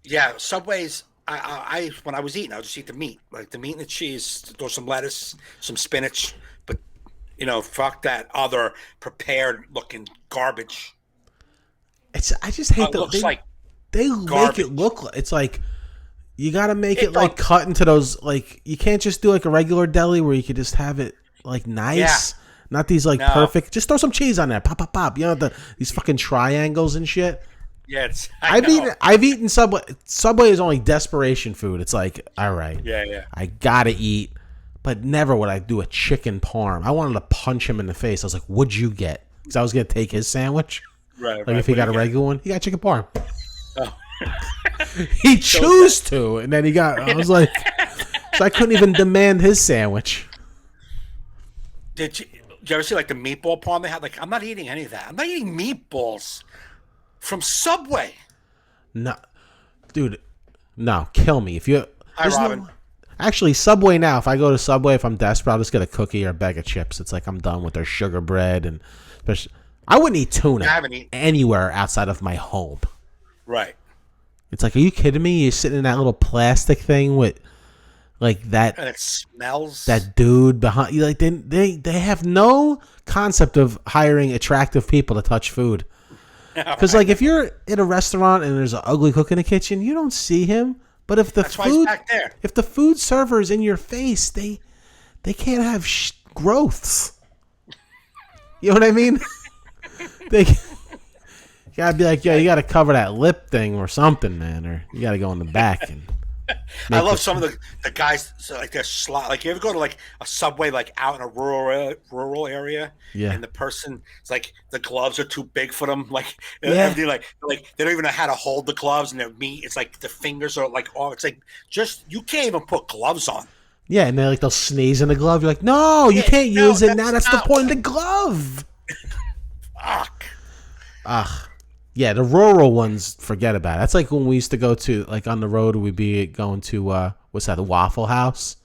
Yeah, Subway's. I when I was eating, I would just eat the meat, like the meat and the cheese. Throw some lettuce, some spinach, but fuck that other prepared looking garbage. I just hate It looks like they make garbage. it look like it's like you got to make It it like don't- cut into those like you can't just do like a regular deli where you could just have it like nice, not these like No. perfect. Just throw some cheese on there, pop, pop, pop. You know these fucking triangles and shit. Yeah, I've eaten Subway. Subway is only desperation food. It's like, all right, Yeah. I gotta eat, but never would I do a chicken parm. I wanted to punch him in the face. I was like, "What'd you get?" Because I was gonna take his sandwich. Right. Like if he got a regular one, he got chicken parm. Oh. He chose to, and then he got. I was like, so I couldn't even demand his sandwich. Did you ever see like the meatball parm they had? Like, I'm not eating any of that. I'm not eating meatballs from Subway. No, dude, no, kill me if you. Hi, Robin. Actually, Subway now. If I go to Subway, if I'm desperate, I'll just get a cookie or a bag of chips. It's like I'm done with their sugar bread and especially. I wouldn't eat tuna I haven't eaten. anywhere outside of my home. Right. It's like, are you kidding me? You're sitting in that little plastic thing with like that. And it smells. That dude behind you, like they have no concept of hiring attractive people to touch food. Because like if you're in a restaurant and there's an ugly cook in the kitchen, you don't see him. But if the That's why he's back there. if the food server is in your face, they can't have growths. You know what I mean? They you gotta be like, yo, you gotta cover that lip thing or something, man, or you gotta go in the back and. I love some of the guys. So like they're like you ever go to like a Subway like out in a rural area, Yeah. and the person it's like the gloves are too big for them. Like Yeah. everything, like they don't even know how to hold the gloves, and their meat. It's like the fingers are like oh, it's like just you can't even put gloves on. Yeah, and they'll sneeze in the glove. You're like, no, you can't no, use it now. That's the not- point of the glove. Fuck. Ugh. Yeah, the rural ones, forget about it. That's like when we used to go to, like on the road, we'd be going to, what's that, the Waffle House?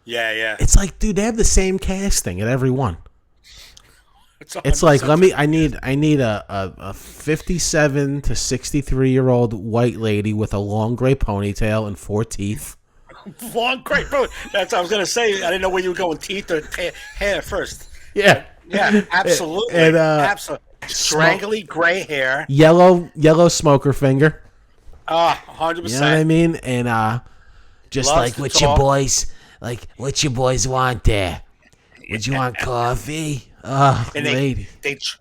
Yeah. It's like, dude, they have the same casting at every one. It's like, 100%. I need a 57 to 63-year-old white lady with a long gray ponytail and 4 teeth. long great bro. That's what I was gonna say. I didn't know where you were going, teeth or hair first. Yeah. Yeah, absolutely. And, absolutely. Strangly gray hair. Yellow smoker finger. 100%. You know what I mean? And just Loves like to what talk. your boys what you boys want there? Would you want coffee? Oh, And lady.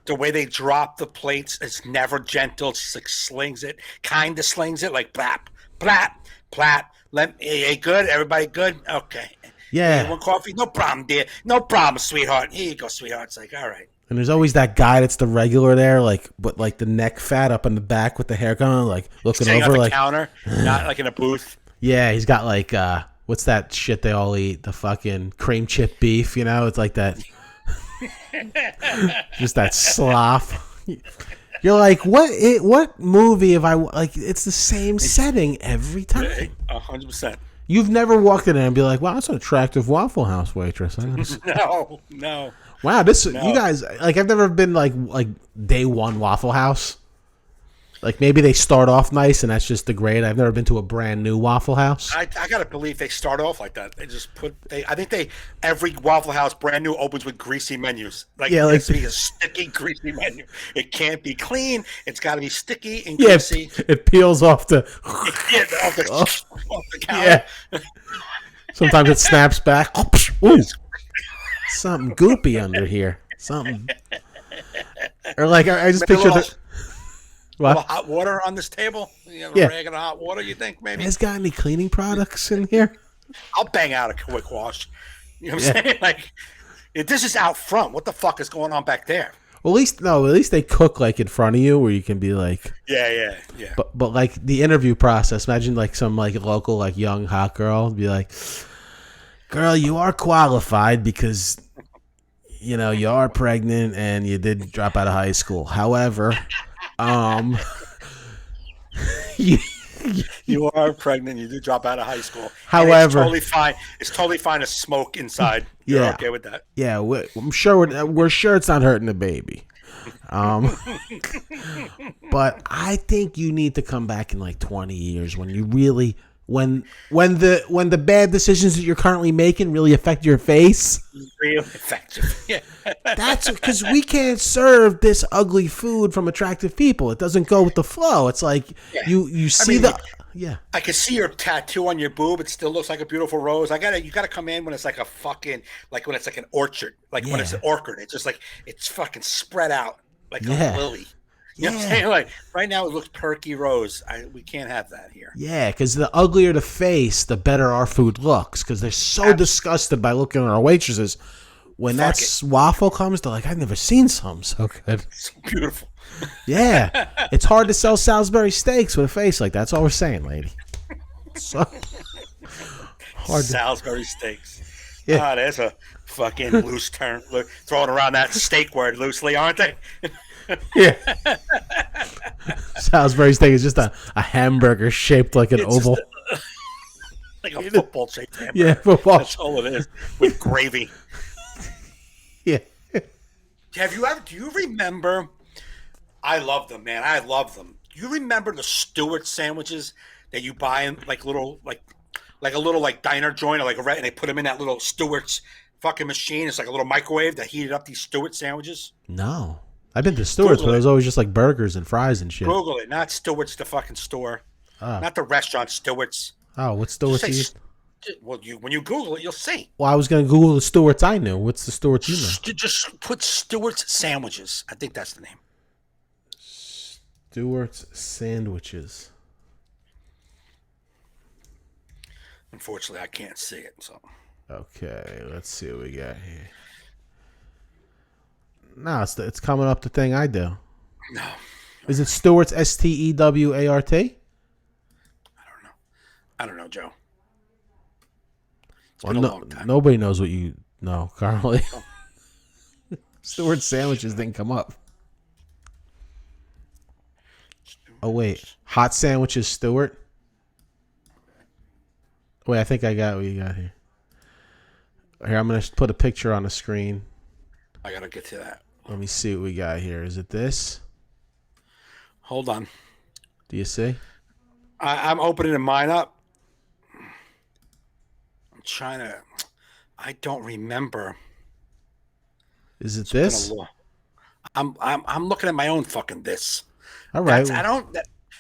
the way they drop the plates is never gentle. It's just like slings it, kind of slings it like blap, blap, blap. Hey, good? Everybody good? Okay. Yeah. You want coffee? No problem, dear. No problem, sweetheart. Here you go, sweetheart. It's like, all right. And there's always that guy that's the regular there, like, but like the neck fat up in the back with the hair going, like looking Sitting over, on the like, counter, not like in a booth. yeah, he's got like, what's that shit they all eat? The fucking cream chip beef, you know? It's like that, just that slop. You're like, what movie have I like? It's the same setting every time. 100%. You've never walked in there and be like, wow, that's an attractive Waffle House waitress. No. Wow, you guys, like, I've never been like day one Waffle House. Like, maybe they start off nice and that's just the grade. I've never been to a brand new Waffle House. I gotta believe they start off like that. They just I think every Waffle House brand new opens with greasy menus. Like, Yeah, it like- has to be a sticky, greasy menu. It can't be clean. It's got to be sticky and Yeah, greasy. it peels off the. Yeah, off the counter. Yeah. Sometimes it snaps back. Ooh, something goopy under here. Something. Or like, I just Maybe picture a little what? hot water on this table. You know, Yeah. regular hot water. You think maybe? You guys got any cleaning products in here? I'll bang out a quick wash. You know what I'm saying? Like, if this is out front, what the fuck is going on back there? Well, at least they cook like in front of you, where you can be like. Yeah. But like the interview process, imagine like some like local like young hot girl be like, "Girl, you are qualified because you know you are pregnant and you did drop out of high school. However, You are pregnant. You do drop out of high school, and it's However, totally fine. It's totally fine to smoke inside. You're yeah, okay with that? yeah, I'm sure we're sure it's not hurting the baby. Um, but I think you need to come back in like 20 years when you really when the bad decisions that you're currently making really affect your face. Real effective. Yeah. That's because we can't serve this ugly food from attractive people. It doesn't go with the flow. It's like you see yeah. I can see your tattoo on your boob. It still looks like a beautiful rose. You gotta come in when it's like a fucking, like when it's like an orchard, like when it's an orchard. It's just like it's fucking spread out like a lily. You know what I'm saying? Like right now it looks perky rose. We can't have that here. Yeah, because the uglier the face, the better our food looks. Because they're so disgusted by looking at our waitresses. When that waffle comes, they're like, I've never seen some so good. So beautiful. Yeah. It's hard to sell Salisbury steaks with a face like that. That's all we're saying, lady. So hard. Salisbury steaks. Yeah. Ah, there's a fucking loose term. Throwing around that steak word loosely, aren't they? Yeah. Salisbury steak is just a hamburger shaped like an oval. Like a football shaped hamburger. Yeah, football. That's all it is. With gravy. Yeah. Do you remember? I love them, man. I love them. Do you remember the Stewart sandwiches that you buy in like a little diner joint or and they put them in that little Stewart's fucking machine? It's like a little microwave that heated up these Stewart sandwiches. No. I've been to Stewart's, but it was always just like burgers and fries and shit. Google it. Not Stewart's, the fucking store. Oh. Not the restaurant, Stewart's. Oh, what's Stewart's? Well, when you Google it, you'll see. Well, I was going to Google the Stewart's I knew. What's the Stewart's you know? Just put Stewart's sandwiches. I think that's the name. Stewart's sandwiches. Unfortunately, I can't see it. So. Okay, let's see what we got here. No, it's coming up the thing I do. No. Is it Stewart's Stewart? I don't know, Joe. It's Well, been a long time. Nobody knows what you know, Carly. Stewart's sandwiches didn't come up. Oh, wait. Hot sandwiches, Stewart? Wait, I think I got what you got here. Here, I'm going to put a picture on the screen. I got to get to that. Let me see what we got here. Is it this? Hold on. Do you see? I'm opening mine up. I'm trying to. I don't remember. Is it this? I'm looking at my own fucking this. All right.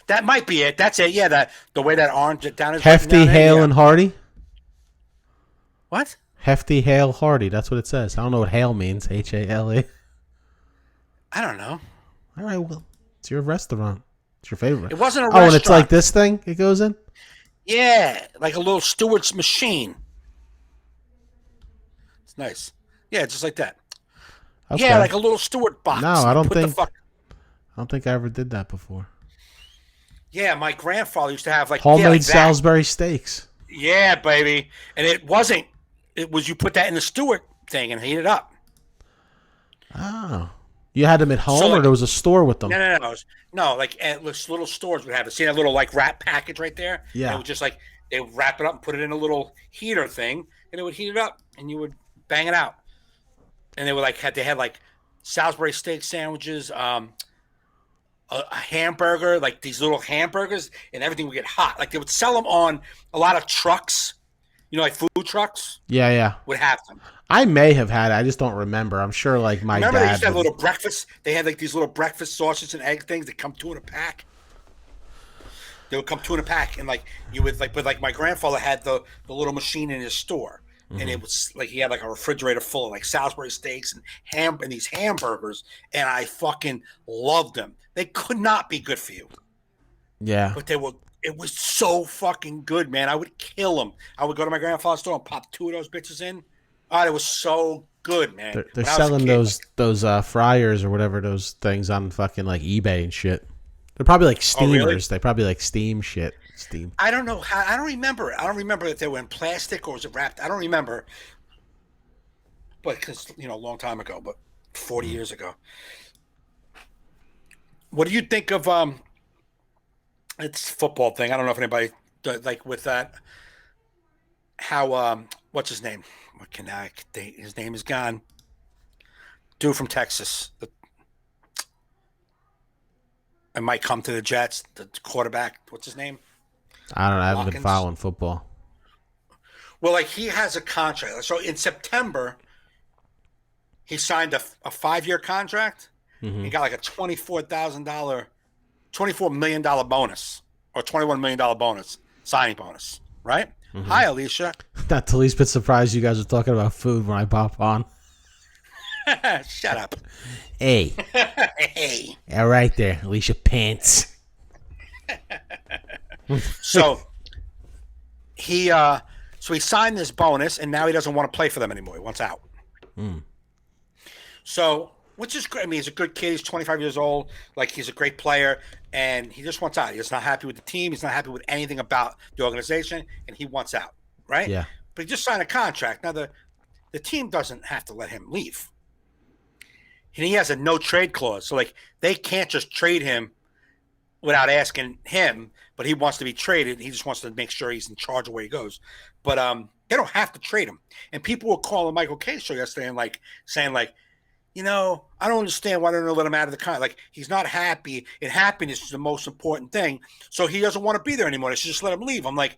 That might be it. That's it. Yeah, the way that orange down is Hefty, Hale, and Hardy. What? Hefty, Hale, Hardy. That's what it says. I don't know what Hale means. Hale. I don't know. All right. Well, it's your restaurant. It's your favorite. It wasn't a restaurant. Oh, and it's like this thing it goes in? Yeah, like a little Stewart's machine. It's nice. Yeah, just like that. Okay. Yeah, like a little Stewart box. No, I don't think I ever did that before. Yeah, my grandfather used to have homemade Salisbury steaks. Yeah, baby. And it was you put that in the Stewart thing and heat it up. Oh. You had them at home or there was a store with them? No, like little stores would have it. See that little wrap package right there? Yeah. And it would just they would wrap it up and put it in a little heater thing and it would heat it up and you would bang it out. And they were they had Salisbury steak sandwiches, a hamburger, like these little hamburgers, and everything would get hot. Like they would sell them on a lot of trucks, like food trucks. Yeah. Would have them. I may have had it. I just don't remember. I'm sure my dad. They used to have little breakfast. They had these little breakfast sausage and egg things that come two in a pack. They would come two in a pack, and you would but my grandfather had the little machine in his store. Mm-hmm. And it was he had a refrigerator full of Salisbury steaks and these hamburgers, and I fucking loved them. They could not be good for you. Yeah. But it was so fucking good, man. I would kill them. I would go to my grandfather's store and pop two of those bitches in. Oh, it was so good, man. They're selling those fryers or whatever those things on fucking eBay and shit. They're probably steamers. Oh, really? They probably steam shit. Steam. I don't know how. I don't remember. I don't remember if they were in plastic or was it wrapped. I don't remember. But because a long time ago, but 40 years ago. What do you think of It's a football thing. I don't know if anybody like with that. How what's his name? What can I think? His name is gone. Dude from Texas. It might come to the Jets. The quarterback. What's his name? I don't know. I haven't been Watkins. following football. Well, like he has a contract. So in September, he signed a 5-year contract. He got like a $24 million bonus or $21 million bonus, signing bonus, right? Hi, Alicia. Not the least bit surprised you guys are talking about food when I pop on. Shut up. Hey. Hey. All right there, Alicia Pants. So he signed this bonus, and now he doesn't want to play for them anymore. He wants out. So, which is great. I mean, he's a good kid. He's 25 years old. Like, he's a great player, and he just wants out. He's not happy with the team. He's not happy with anything about the organization, and he wants out, right? Yeah. But he just signed a contract. Now, the team doesn't have to let him leave. And he has a no-trade clause. So, like, they can't just trade him without asking him, but he wants to be traded. He just wants to make sure he's in charge of where he goes. But they don't have to trade him. And people were calling Michael K's show yesterday and saying, you know, I don't understand why they don't let him out of the contract. Like, he's not happy, and happiness is the most important thing. So he doesn't want to be there anymore. They should just let him leave. I'm like,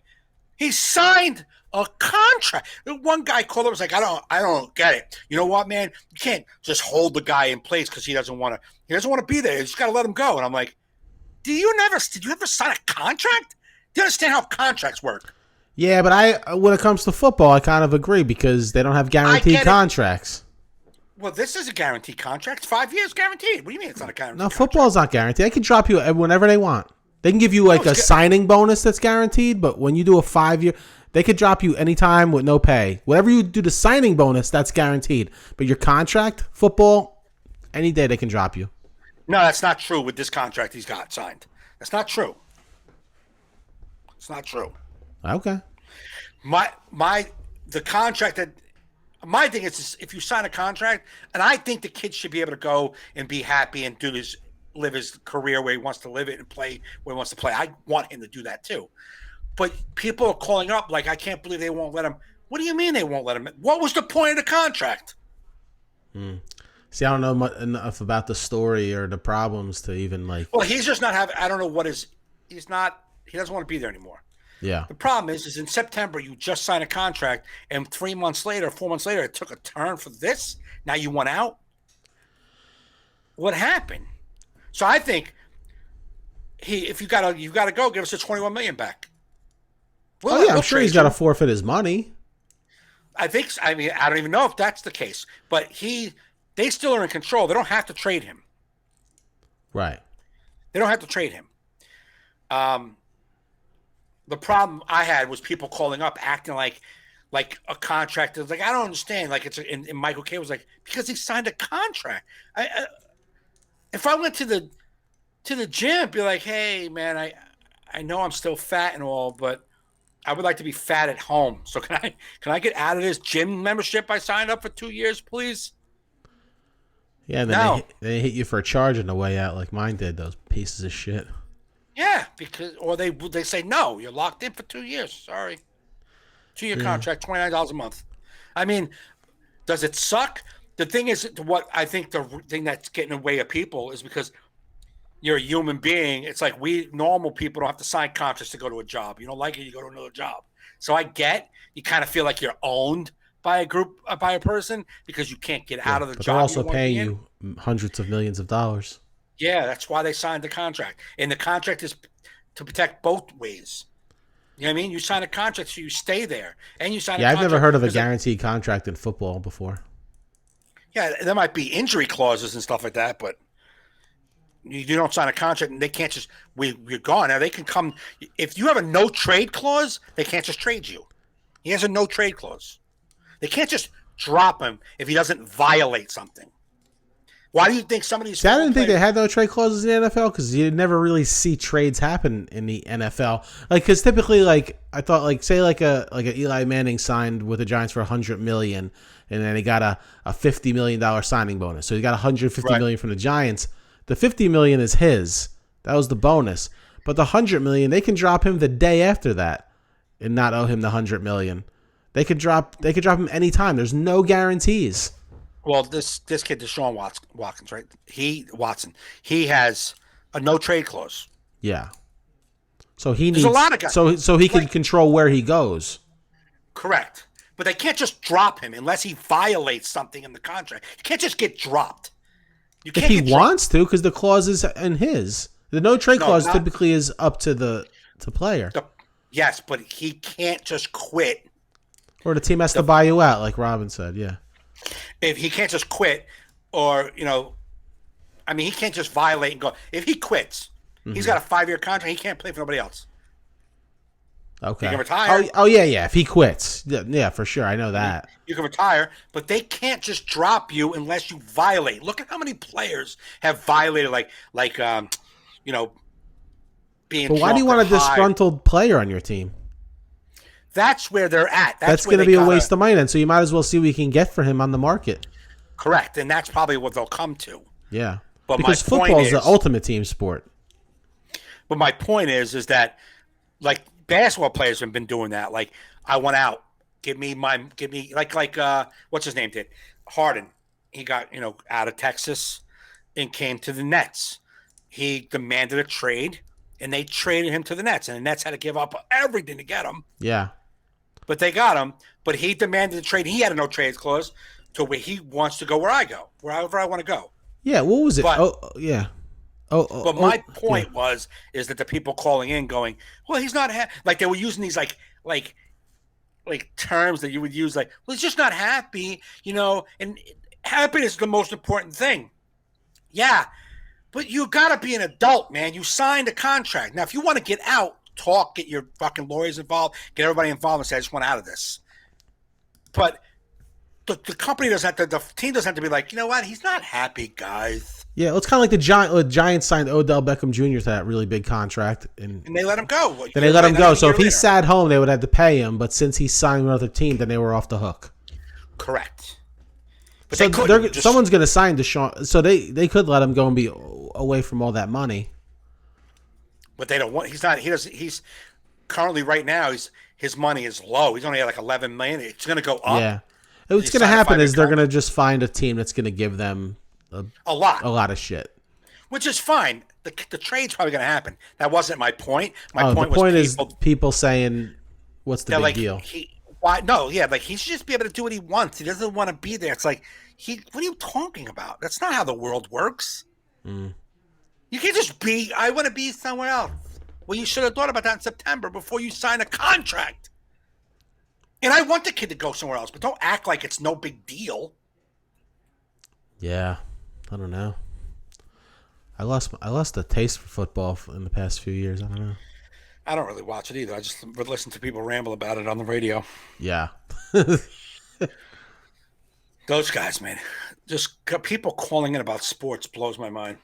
he signed a contract. One guy called up and was like, I don't get it. You know what, man? You can't just hold the guy in place because he doesn't want to be there. You just got to let him go. And I'm like, did you ever sign a contract? Do you understand how contracts work? Yeah, but when it comes to football, I kind of agree because they don't have guaranteed contracts. Well, this is a guaranteed contract. It's 5 years guaranteed. What do you mean it's not a guaranteed contract? No, football's not guaranteed. They can drop you whenever they want. They can give you like a signing bonus that's guaranteed, but when you do a 5-year, they could drop you anytime with no pay. Whatever you do the signing bonus, that's guaranteed. But your contract, football, any day they can drop you. No, that's not true with this contract he's got signed. That's not true. It's not true. Okay. The contract that my thing is if you sign a contract, and I think the kid should be able to go and be happy and live his career where he wants to live it and play where he wants to play. I want him to do that too. But people are calling up like, I can't believe they won't let him. What do you mean they won't let him? What was the point of the contract? See, I don't know enough about the story or the problems to even like. Well, he's just not having. I don't know what is. He's not. He doesn't want to be there anymore. Yeah. The problem is in September you just signed a contract, and 4 months later, it took a turn for this. Now you want out. What happened? So I think if you gotta go, give us the $21 million back. I'm sure he's got to forfeit his money. I mean, I don't even know if that's the case, but they still are in control. They don't have to trade him. Right. They don't have to trade him. The problem I had was people calling up acting like a contract. It was like, I don't understand. Like and Michael K was like, because he signed a contract. If I went to the gym, be like, hey man, I know I'm still fat and all, but I would like to be fat at home. So can I get out of this gym membership I signed up for 2 years, please? Yeah, and then they hit you for a charge on the way out, like mine did. Those pieces of shit. Yeah, or they say no, you're locked in for 2 years. Sorry, 2-year contract, $29 a month. I mean, does it suck? The thing is, what I think the thing that's getting in the way of people is because you're a human being. It's like we normal people don't have to sign contracts to go to a job. You don't like it, you go to another job. So I get you kind of feel like you're owned by a group, by a person because you can't get out of the job. They're also paying you hundreds of millions of dollars. Yeah, that's why they signed the contract. And the contract is to protect both ways. You know what I mean? You sign a contract so you stay there. And you sign a contract. I've never heard of a guaranteed contract in football before. Yeah, there might be injury clauses and stuff like that, but you don't sign a contract and they can't just, we're gone. Now they can come, if you have a no trade clause, they can't just trade you. He has a no trade clause. They can't just drop him if he doesn't violate something. Why do you think some of these? I didn't think they had no trade clauses in the NFL because you never really see trades happen in the NFL. Like, because typically, like I thought, like say like a Eli Manning signed with the Giants for $100 million, and then he got a $50 million signing bonus. So he got $150 million from the Giants. The $50 million is his. That was the bonus. But the $100 million, they can drop him the day after that and not owe him the $100 million. They could drop him anytime. There's no guarantees. Well, this kid, Deshaun Watkins, right? He has a no trade clause. Yeah. So he There's needs a lot of guys. So he can control where he goes. Correct. But they can't just drop him unless he violates something in the contract. You can't just get dropped. You If can't he get wants to, because the clause is in his. The no trade clause not- typically is up to the player. Yes, but he can't just quit. Or the team has to buy you out, like Robin said, yeah. If he can't just quit, or he can't just violate and go. If he quits, he's got a 5-year contract. He can't play for nobody else. Okay. You can retire. Oh yeah. If he quits, yeah, for sure. I know that. You can retire, but they can't just drop you unless you violate. Look at how many players have violated, being. But why do you want a disgruntled player on your team? That's where they're at. That's going to be a waste of money then. So you might as well see what you can get for him on the market. Correct, and that's probably what they'll come to. Yeah, but because football is the ultimate team sport. But my point is that like basketball players have been doing that. Like, I want out. Give me what's his name did? Harden. He got out of Texas and came to the Nets. He demanded a trade, and they traded him to the Nets, and the Nets had to give up everything to get him. Yeah. But they got him. But he demanded a trade. He had a no trades clause to where he wants to go where I go, wherever I want to go. Yeah. What was it? But, yeah. But my point is that the people calling in going, well, he's not like they were using these like terms that you would use, like, well, he's just not happy, and happiness is the most important thing. Yeah. But you got to be an adult, man. You signed a contract. Now, if you want to get out, talk, get your fucking lawyers involved, get everybody involved and say, I just want out of this. But the company doesn't have to, the team doesn't have to be like, you know what? He's not happy, guys. Yeah, it's kind of like the Giants signed Odell Beckham Jr. to that really big contract. And they let him go. Then they let him go. So if he sat home, they would have to pay him. But since he signed with another team, then they were off the hook. Correct. But so someone's going to sign Deshaun. So they could let him go and be away from all that money. But they don't want. He's currently right now. His money is low. He's only at like $11 million. It's going to go up. Yeah. What's going to happen is they're going to just find a team that's going to give them a lot of shit. Which is fine. The trade's probably going to happen. That wasn't my point. My point is people saying, "What's the big deal?" Why? No, yeah, like he should just be able to do what he wants. He doesn't want to be there. It's like what are you talking about? That's not how the world works. You can't just be. I want to be somewhere else. Well, you should have thought about that in September before you sign a contract. And I want the kid to go somewhere else, but don't act like it's no big deal. Yeah, I don't know. I lost the taste for football in the past few years. I don't know. I don't really watch it either. I just would listen to people ramble about it on the radio. Yeah. Those guys, man. Just people calling in about sports blows my mind.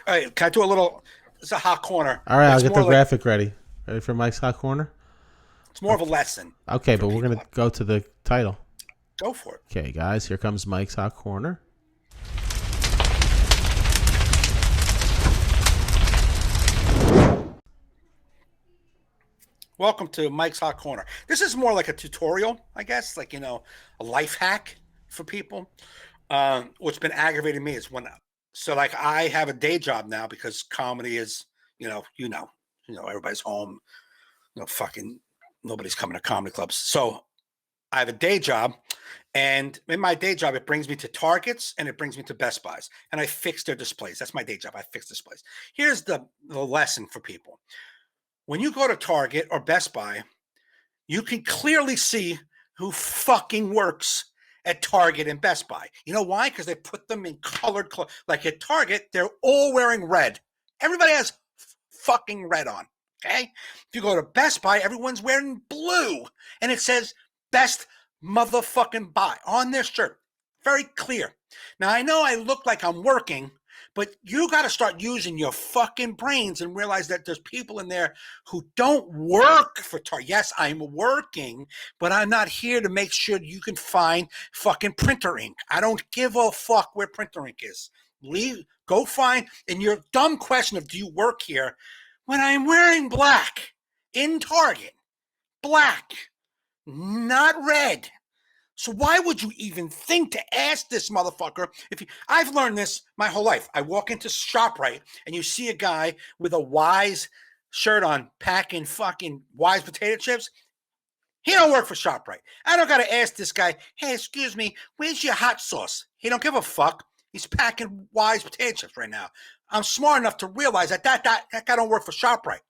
All right, can I do a little... It's a hot corner. All right, I'll get the graphic ready. Ready for Mike's hot corner? It's more of a lesson. Okay, but we're going to go to the title. Go for it. Okay, guys, here comes Mike's hot corner. Welcome to Mike's Hot Corner. This is more like a tutorial, I guess, like, a life hack for people. What's been aggravating me is so like I have a day job now because comedy is, everybody's home, fucking nobody's coming to comedy clubs. So I have a day job, and in my day job, it brings me to Targets and it brings me to Best Buys, and I fix their displays. That's my day job. I fix displays. Here's the lesson for people. When you go to Target or Best Buy, you can clearly see who fucking works at Target and Best Buy. You know why? Because they put them in colored clothes. Like at Target, they're all wearing red. Everybody has fucking red on, okay? If you go to Best Buy, everyone's wearing blue. And it says Best Motherfucking Buy on their shirt. Very clear. Now, I know I look like I'm working, but you got to start using your fucking brains and realize that there's people in there who don't work for Target. Yes, I'm working, but I'm not here to make sure you can find fucking printer ink. I don't give a fuck where printer ink is. Go find, and your dumb question of do you work here? when I'm wearing black in Target, black, not red. So why would you even think to ask this motherfucker? I've learned this my whole life. I walk into ShopRite and you see a guy with a Wise shirt on packing fucking Wise potato chips. He don't work for ShopRite. I don't got to ask this guy, hey, excuse me, where's your hot sauce? He don't give a fuck. He's packing Wise potato chips right now. I'm smart enough to realize that guy don't work for ShopRite.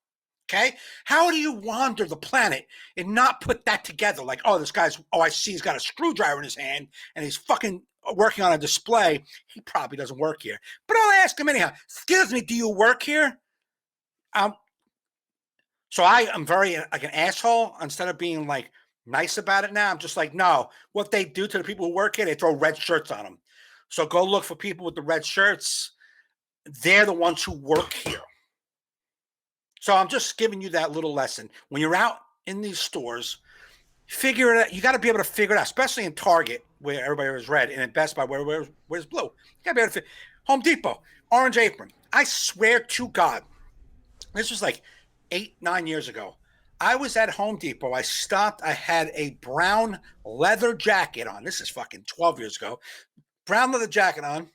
Okay? How do you wander the planet and not put that together? Like, oh, this guy's, I see he's got a screwdriver in his hand and he's fucking working on a display. He probably doesn't work here. But I'll ask him anyhow. Excuse me, do you work here? So I am very like an asshole. Instead of being like nice about it now, I'm just like, no. What they do to the people who work here, they throw red shirts on them. So go look for people with the red shirts. They're the ones who work here. So I'm just giving you that little lesson. When you're out in these stores, figure it out. You got to be able to figure it out, especially in Target where everybody wears red, and in Best Buy where wears blue. You got to be able to Home Depot, orange apron. I swear to God, this was like 8-9 years ago. I was at Home Depot. I stopped. I had a brown leather jacket on. This is fucking 12 years ago. Brown leather jacket on.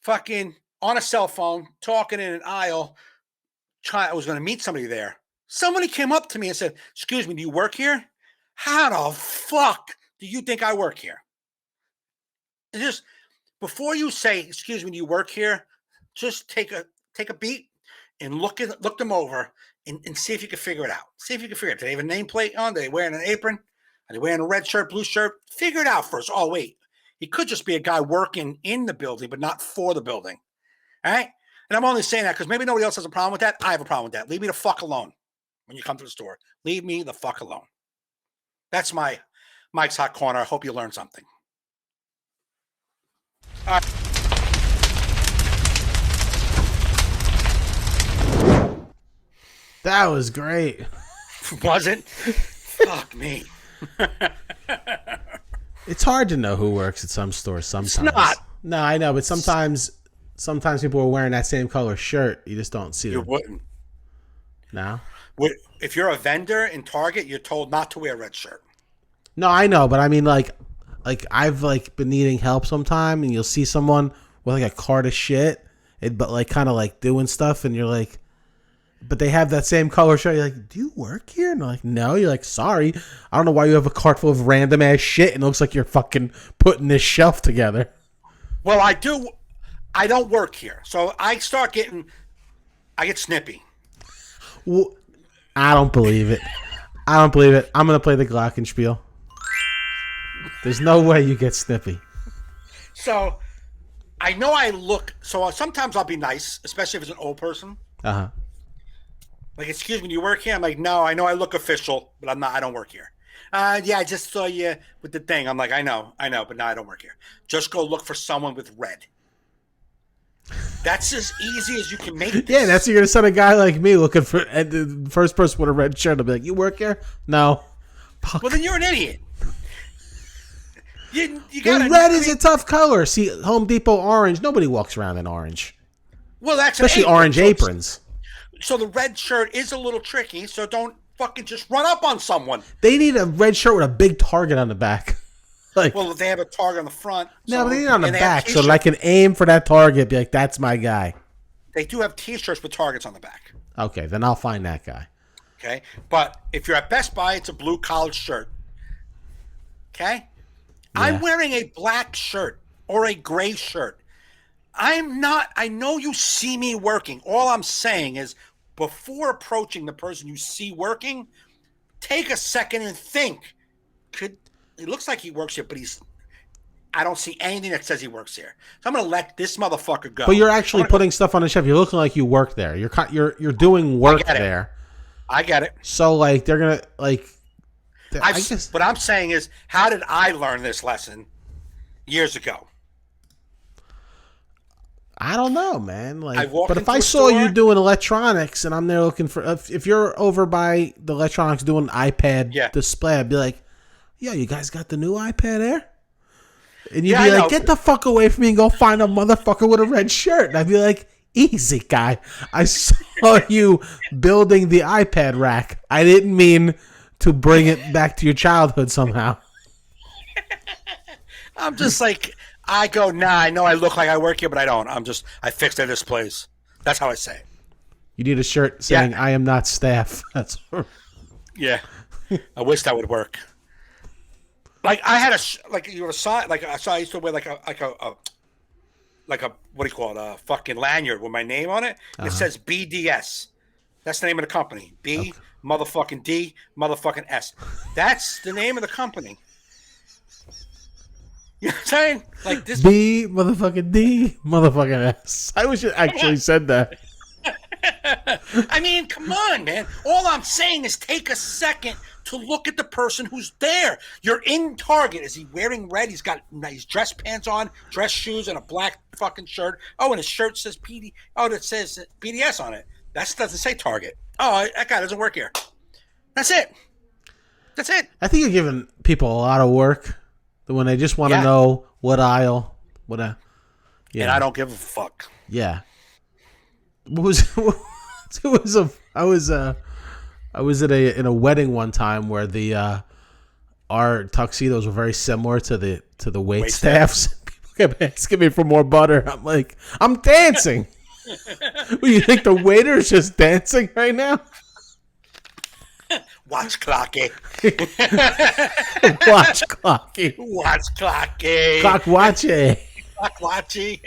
Fucking on a cell phone, talking in an aisle. I was going to meet somebody there. Somebody came up to me and said, excuse me, do you work here? How the fuck do you think I work here? Just before you say, excuse me, do you work here? Just take a beat and look them over and see if you can figure it out. See if you can figure it out. Do they have a nameplate on? Are they wearing an apron? Are they wearing a red shirt, blue shirt? Figure it out first. Oh, wait. He could just be a guy working in the building, but not for the building. All right? And I'm only saying that because maybe nobody else has a problem with that. I have a problem with that. Leave me the fuck alone when you come to the store. Leave me the fuck alone. That's my Mike's Hot Corner. I hope you learned something. All right. That was great. Wasn't? Fuck me. It's hard to know who works at some stores sometimes. It's not. No, I know, but sometimes people are wearing that same color shirt. You just don't see them. You wouldn't. No? If you're a vendor in Target, you're told not to wear a red shirt. No, I know, but I mean, like I've like been needing help sometime, and you'll see someone with like a cart of shit, but like kind of like doing stuff, and you're like, but they have that same color shirt. You're like, do you work here? And they're like, no. You're like, sorry, I don't know why you have a cart full of random ass shit, and it looks like you're fucking putting this shelf together. Well, I do. I don't work here, so I get snippy. Well, I don't believe it. I'm gonna play the glockenspiel. There's no way you get snippy. So I know I look. So sometimes I'll be nice, especially if it's an old person. Like, excuse me, do you work here? I'm like, no, I know I look official, but I'm not. I don't work here. Yeah, I just saw you with the thing. I'm like, I know, but no, I don't work here. Just go look for someone with red. That's as easy as you can make it. Yeah, that's you're gonna send a guy like me looking for the first person with a red shirt. I'll be like, you work here? No. Fuck. Well, then you're an idiot. You got red is a tough color. See, Home Depot orange. Nobody walks around in orange. Well, that's especially orange aprons. So the red shirt is a little tricky. So don't fucking just run up on someone. They need a red shirt with a big target on the back. Like, well, they have a target on the front. No, but they need it on the back so that I can aim for that target. Be like, that's my guy. They do have T-shirts with targets on the back. Okay, then I'll find that guy. Okay, but if you're at Best Buy, it's a blue collared shirt. Okay, yeah. I'm wearing a black shirt or a gray shirt. I'm not. I know you see me working. All I'm saying is, before approaching the person you see working, take a second and think. It looks like he works here, but I don't see anything that says he works here. So I'm going to let this motherfucker go. But you're actually putting stuff on the shelf. You're looking like you work there. You're doing work there. I get it. So like they're going to like what I'm saying is, how did I learn this lesson years ago? I don't know, man. Like, but if I saw you doing electronics and I'm there looking for, if you're over by the electronics doing an iPad display, I'd be like, yo, you guys got the new iPad there? And you'd be like, get the fuck away from me and go find a motherfucker with a red shirt. And I'd be like, Easy, guy. I saw you building the iPad rack. I didn't mean to bring it back to your childhood somehow. I'm just like, I go, nah, I know I look like I work here, but I don't. I fixed it this place. That's how I say it. You need a shirt saying, I am not staff. That's Yeah. I wish that would work. Like I had you were a sign, I used to wear like a what do you call it? A fucking lanyard with my name on it. It says BDS. That's the name of the company. B motherfucking D motherfucking S. That's the name of the company. You know what I'm saying? Like this B motherfucking D motherfucking S. I wish it actually said that. I mean, come on, man. All I'm saying is take a second to look at the person who's there. You're in Target. Is he wearing red? He's got nice dress pants on, dress shoes, and a black fucking shirt. Oh, and his shirt says PD. Oh, that says BDS on it. That doesn't say Target. Oh, that guy doesn't work here. That's it. That's it. I think you're giving people a lot of work when they just want to know what aisle, And I don't give a fuck. Yeah. I was in a wedding one time where the our tuxedos were very similar to the wait staffs. People kept asking me for more butter. I'm like, I'm dancing. Well, you think the waiter's just dancing right now? Watch clocky. Watch clocky. Watch clocky. Clock watchy. Clock watchy.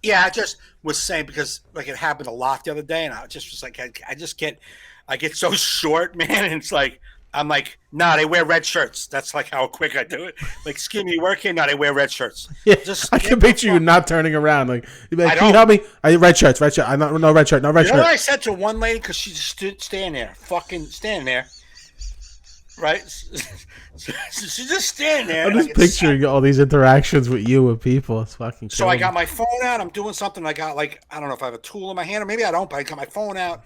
Yeah, I just was saying because like it happened a lot the other day, and I just was like, I get so short, man. And it's like I'm like, nah, they wear red shirts. That's like how quick I do it. Like, excuse me, you work here? No, they wear red shirts. Yeah, I can picture you not turning around. Like, can you help me? Red shirts. I no red shirt. No red shirt. You know what I said to one lady because she just standing there, fucking standing there. Right? She's just standing there. I'm just picturing all these interactions with you with people. It's fucking So I got my phone out. I'm doing something. I got I don't know if I have a tool in my hand or maybe I don't, but I got my phone out.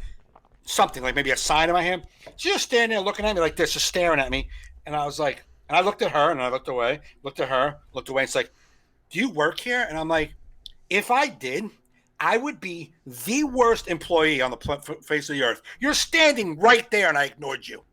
Something like maybe a sign in my hand. She's just standing there looking at me like this, just staring at me. And I was like, and I looked at her and I looked away, looked at her, looked away. It's like, do you work here? And I'm like, if I did, I would be the worst employee on the face of the earth. You're standing right there and I ignored you.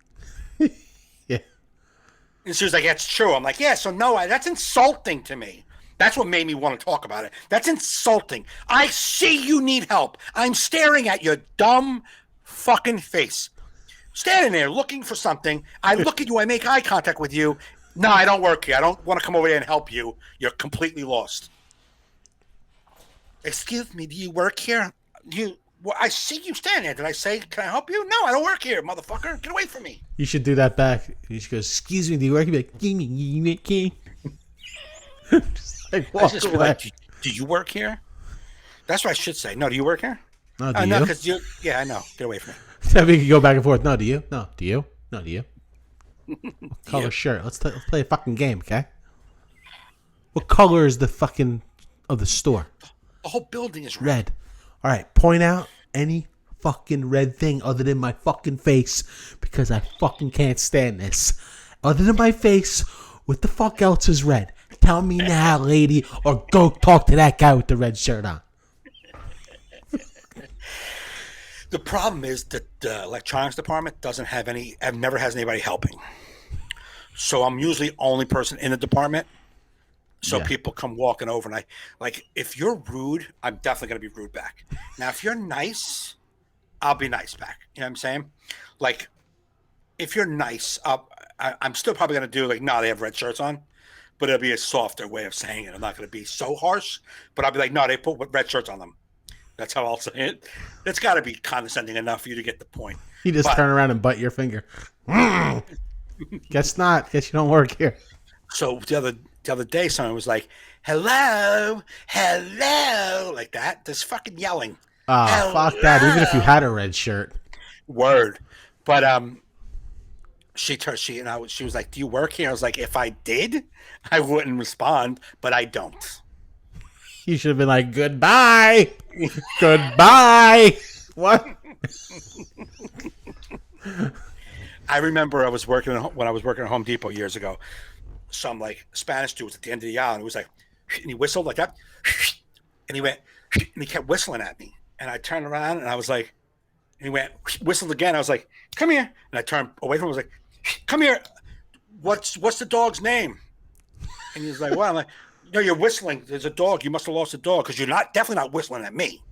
And she was like, that's true. I'm like, yeah, so no, that's insulting to me. That's what made me want to talk about it. That's insulting. I see you need help. I'm staring at your dumb fucking face. Standing there looking for something. I look at you. I make eye contact with you. No, I don't work here. I don't want to come over there and help you. You're completely lost. Excuse me, do you work here? Well, I see you standing there. Did I say, can I help you? No, I don't work here, motherfucker. Get away from me. You should do that back. You should go, excuse me, do you work here? Just like walk away. Like, do you work here? That's what I should say. No, do you work here? No, do you? No, because yeah, I know. Get away from me. That we can go back and forth. No, do you? No, do you? No, do you? What color shirt? Let's play a fucking game, okay? What color is the fucking of the store? The whole building is red. All right, point out any fucking red thing other than my fucking face because I fucking can't stand this. Other than my face, what the fuck else is red? Tell me now, lady, or go talk to that guy with the red shirt on. The problem is that the electronics department never has anybody helping. So I'm usually the only person in the department. So people come walking over and if you're rude, I'm definitely going to be rude back. Now, if you're nice, I'll be nice back. You know what I'm saying? Like, if you're nice, I'm still probably going to do no, they have red shirts on, but it'll be a softer way of saying it. I'm not going to be so harsh, but I'll be like, no, they put red shirts on them. That's how I'll say it. It's got to be condescending enough for you to get the point. You just turn around and bite your finger. Guess not. Guess you don't work here. So the other day, someone was like, hello, like that. Just fucking yelling. Oh, fuck that. Even if you had a red shirt. Word. But she was like, do you work here? I was like, if I did, I wouldn't respond, but I don't. You should have been like, goodbye. Goodbye. What? I remember when I was working at Home Depot years ago. some like Spanish dude at the end of the aisle, and he was like, and he whistled like that, and he went, and he kept whistling at me, and I turned around and I was like, and he went whistled again. I was like, come here, and I turned away from him. I was like, come here. What's the dog's name? And he was like, well, I'm like, no, you're whistling. There's a dog. You must have lost a dog because you're definitely not whistling at me.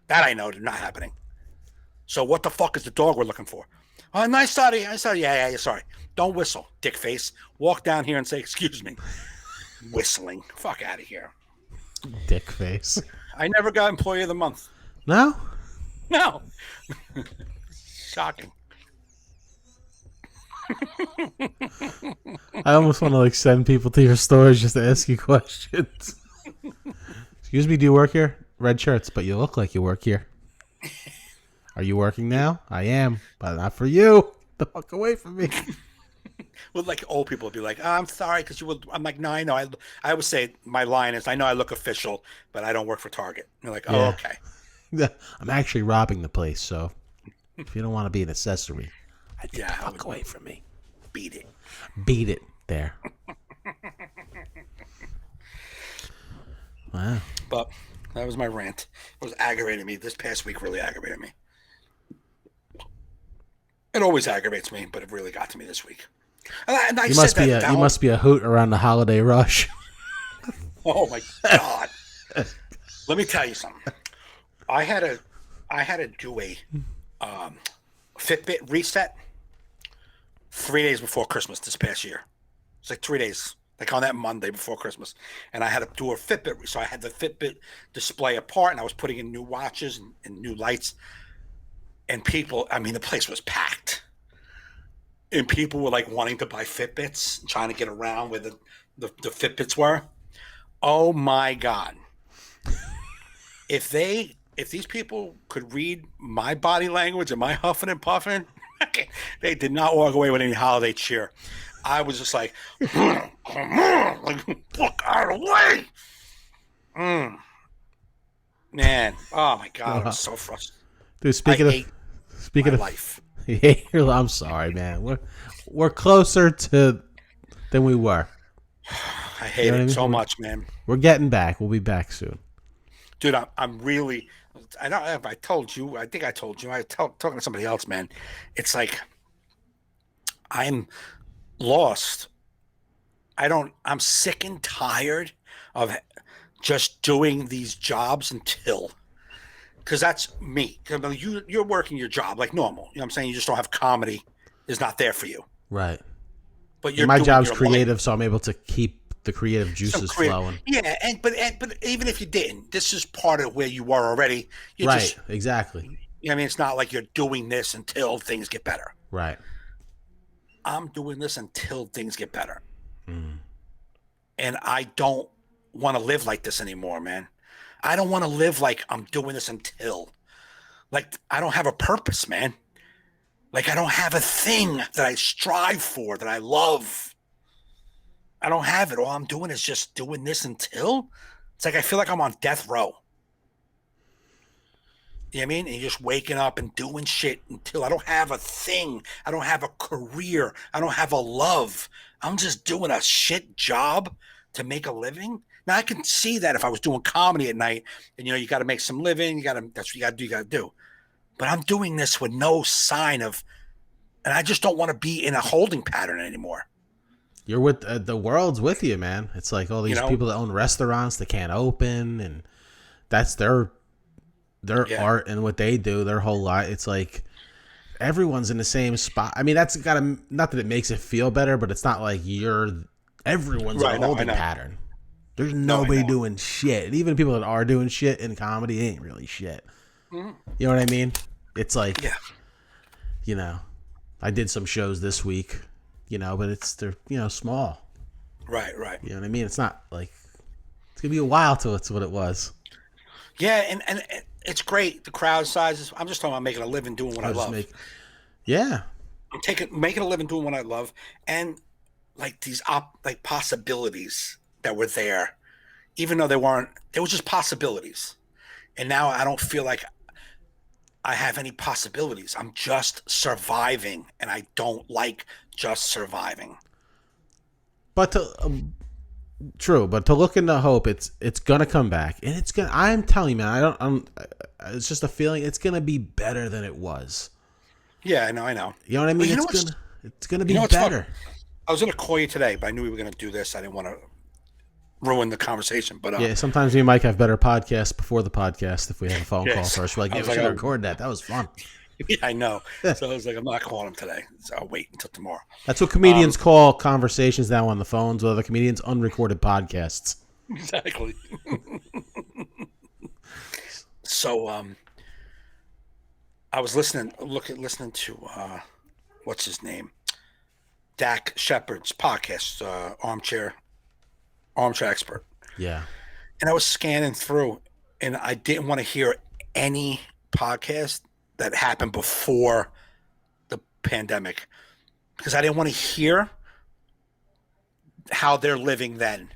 That I know is not happening. So what the fuck is the dog we're looking for? Oh, nice, sorry. I sorry. Yeah, sorry. Don't whistle, dick face. Walk down here and say, excuse me. Whistling. Fuck out of here. Dick face. I never got employee of the month. No? No. Shocking. I almost want to like send people to your stores just to ask you questions. Excuse me, do you work here? Red shirts, but you look like you work here. Are you working now? I am, but not for you. The fuck away from me. Well, like old people would be like, oh, I'm sorry because you will. I'm like, no, I know. I always say my line is, I know I look official, but I don't work for Target. And they're like, oh, Yeah. okay. Yeah, I'm actually robbing the place, so if you don't want to be an accessory, I get the fuck away from me. Beat it. Beat it there. Wow. But that was my rant. It was aggravating me. This past week really aggravated me. It always aggravates me, but it really got to me this week. And I You said must be a hoot around the holiday rush. Oh my God. Let me tell you something. I had to do a Fitbit reset 3 days before Christmas this past year. It's like 3 days, like on that Monday before Christmas. And I had to do a Fitbit. So I had the Fitbit display apart, and I was putting in new watches and new lights. And people, I mean, the place was packed. And people were like wanting to buy Fitbits, trying to get around where the Fitbits were. Oh my God. If these people could read my body language and my huffing and puffing, they did not walk away with any holiday cheer. I was just like, come on, like, fuck out of the way. Man, oh my God, I'm so frustrated. Dude, speaking of life. I'm sorry, man. We're closer to than we were. I hate it so much, man. We're getting back. We'll be back soon. Dude, I'm really, I don't know if I told you, I think I told you, talking to somebody else, man. It's like, I'm lost. I'm sick and tired of just doing these jobs because that's me. I mean, you're working your job like normal. You know what I'm saying? You just don't have comedy is not there for you. Right. But my job's creative, so I'm able to keep the creative juices flowing. Yeah, but even if you didn't, this is part of where you were already. Right, exactly. I mean, it's not like you're doing this until things get better. Right. I'm doing this until things get better. And I don't want to live like this anymore, man. I don't want to live like I'm doing this until. Like, I don't have a purpose, man. Like, I don't have a thing that I strive for, that I love. I don't have it. All I'm doing is just doing this until. It's like I feel like I'm on death row. You know what I mean? And you're just waking up and doing shit until I don't have a thing. I don't have a career. I don't have a love. I'm just doing a shit job to make a living. Now, I can see that if I was doing comedy at night and, you got to make some living. That's what you got to do. But I'm doing this with no sign of, and I just don't want to be in a holding pattern anymore. You're with the world's with you, man. It's like all these people that own restaurants that can't open, and that's their art and what they do, their whole life. It's like everyone's in the same spot. I mean, that's gotta, not that it makes it feel better, but it's not like everyone's in a holding pattern. There's nobody doing shit. And even people that are doing shit in comedy ain't really shit. Mm-hmm. You know what I mean? It's like, I did some shows this week, but they're small. Right. You know what I mean? It's not like, it's going to be a while till it's what it was. Yeah, and it's great. The crowd sizes. I'm just talking about making a living doing what I love. I'm making a living doing what I love, and like these possibilities that were there, even though they were just possibilities. And now I don't feel like I have any possibilities. I'm just surviving, and I don't like just surviving. But true, but to look into hope, it's gonna come back, and it's gonna. I'm telling you, man. It's just a feeling. It's gonna be better than it was. Yeah, I know. You know what I mean? It's gonna be better. I was gonna call you today, but I knew we were gonna do this. I didn't want to ruin the conversation. But yeah, sometimes we might have better podcasts before the podcast if we have a phone call first. We're like, yeah, we should record that. That was fun. Yeah, I know. So I was like, I'm not calling him today. So I'll wait until tomorrow. That's what comedians call conversations now on the phones with other comedians, unrecorded podcasts. Exactly. So I was listening to what's his name? Dak Shepard's podcast, Armchair Expert. Yeah. And I was scanning through, and I didn't want to hear any podcast that happened before the pandemic because I didn't want to hear how they're living then.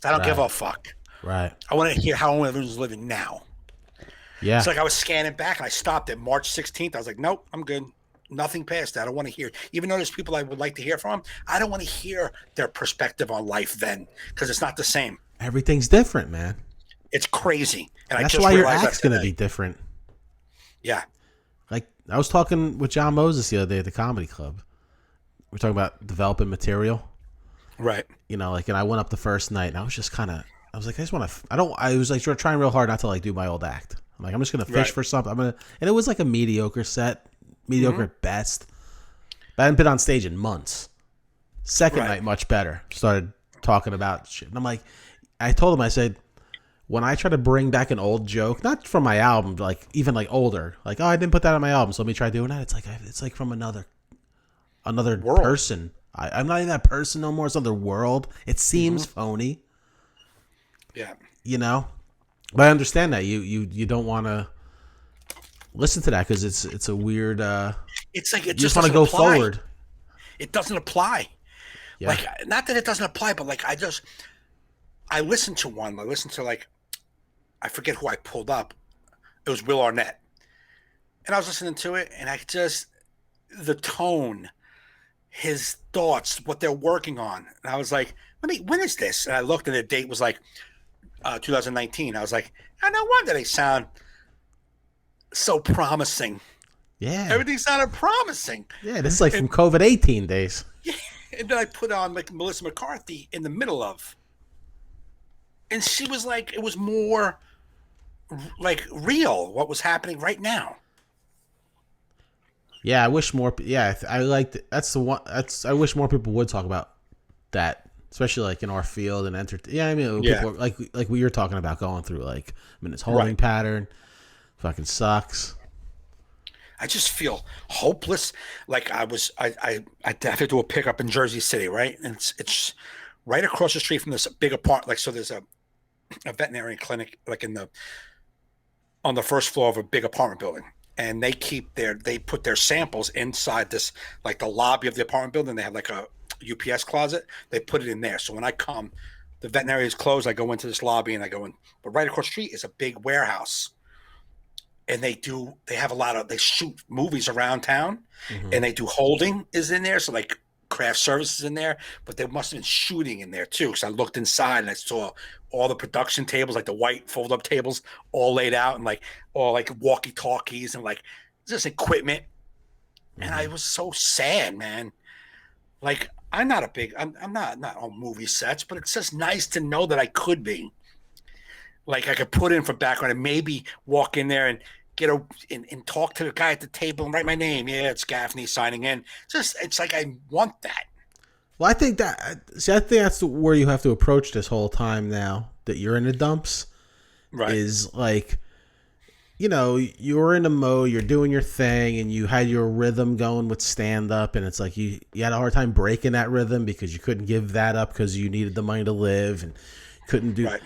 I don't give a fuck. Right. I want to hear how everyone's living now. Yeah. It's like I was scanning back and I stopped at March 16th. I was like, nope, I'm good. Nothing past that. I don't want to hear. Even though there's people I would like to hear from, I don't want to hear their perspective on life then because it's not the same. Everything's different, man. It's crazy. And that's why your act's going to be different. Yeah. Like, I was talking with John Moses the other day at the comedy club. We're talking about developing material. Right. You know, like, and I went up the first night and I was just kind of, I was like, I just want to, I was like trying real hard not to like do my old act. I'm like, I'm just going to fish for something. And it was like a mediocre set, mediocre at best. But I hadn't been on stage in months. Second night, much better. Started talking about shit. And I'm like, I told him, I said, when I try to bring back an old joke, not from my album, like even like older, like, oh, I didn't put that on my album, so let me try doing that. It's like from another world. Person. I'm not even that person no more. It's another world. It seems phony. Yeah. You know, but I understand that you don't want to listen to that because it's a weird. It's like it just want to go forward. It doesn't apply. Yeah. Like, not that it doesn't apply, but like I listened to one. I listened to like. I forget who I pulled up. It was Will Arnett. And I was listening to it, and the tone, his thoughts, what they're working on. And I was like, when is this? And I looked, and the date was like 2019. I was like, no wonder they sound so promising. Yeah. Everything sounded promising. Yeah, this is like from COVID-18 days. Yeah. And then I put on like Melissa McCarthy in the middle of. And she was like, it was more like real what was happening right now. Yeah, I wish more. Yeah, I liked it. That's the one. I wish more people would talk about that, especially like in our field and entertain. Yeah, I mean, people like what you're talking about going through. Like, I mean, it's holding pattern fucking sucks. I just feel hopeless. Like I have to do a pickup in Jersey City, right? And it's right across the street from this big apartment. Like, so there's a veterinary clinic like on the first floor of a big apartment building, and they put their samples inside this, like the lobby of the apartment building. They have like a UPS closet. They put it in there. So when I come, the veterinary is closed. I go into this lobby and I go in, but right across the street is a big warehouse. And they shoot movies around town, and they do holding is in there. So like craft services in there, but they must have been shooting in there too. Because I looked inside and I saw all the production tables, like the white fold-up tables, all laid out, and like all like walkie-talkies and like just equipment. And I was so sad, man. Like I'm not on movie sets, but it's just nice to know that I could be. Like I could put in for background and maybe walk in there and and talk to the guy at the table and write my name. Yeah, it's Gaffney signing in. It's like I want that. Well, I think that's where you have to approach this whole time now that you're in the dumps. Right. Is like, you know, you're in a mode, you're doing your thing, and you had your rhythm going with stand up, and it's like you had a hard time breaking that rhythm because you couldn't give that up because you needed the money to live and couldn't do. Right.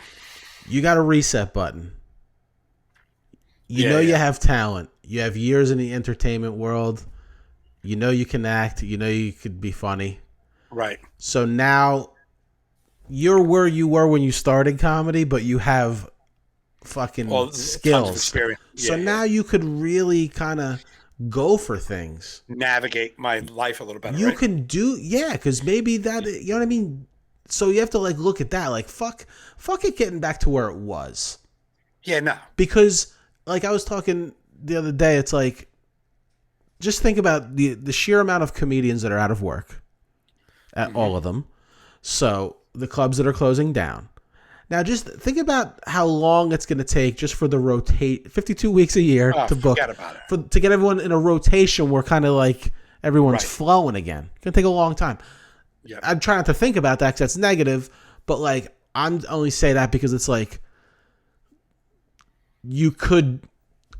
You got a reset button. You have talent. You have years in the entertainment world. You know you can act. You know you could be funny. Right. So now you're where you were when you started comedy, but you have fucking skills. Tons of experience. So now you could really kind of go for things. Navigate my life a little better. You can do, because maybe that, you know what I mean? So you have to like look at that. Like fuck it getting back to where it was. Yeah, no. Because like I was talking the other day, it's like just think about the sheer amount of comedians that are out of work. At all of them. So the clubs that are closing down. Now, just think about how long it's going to take just for the 52 weeks a year to book. Forget about it. To get everyone in a rotation where kind of like everyone's flowing again. It's going to take a long time. Yeah. I'm trying not to think about that because that's negative, but like I'm only say that because it's like you could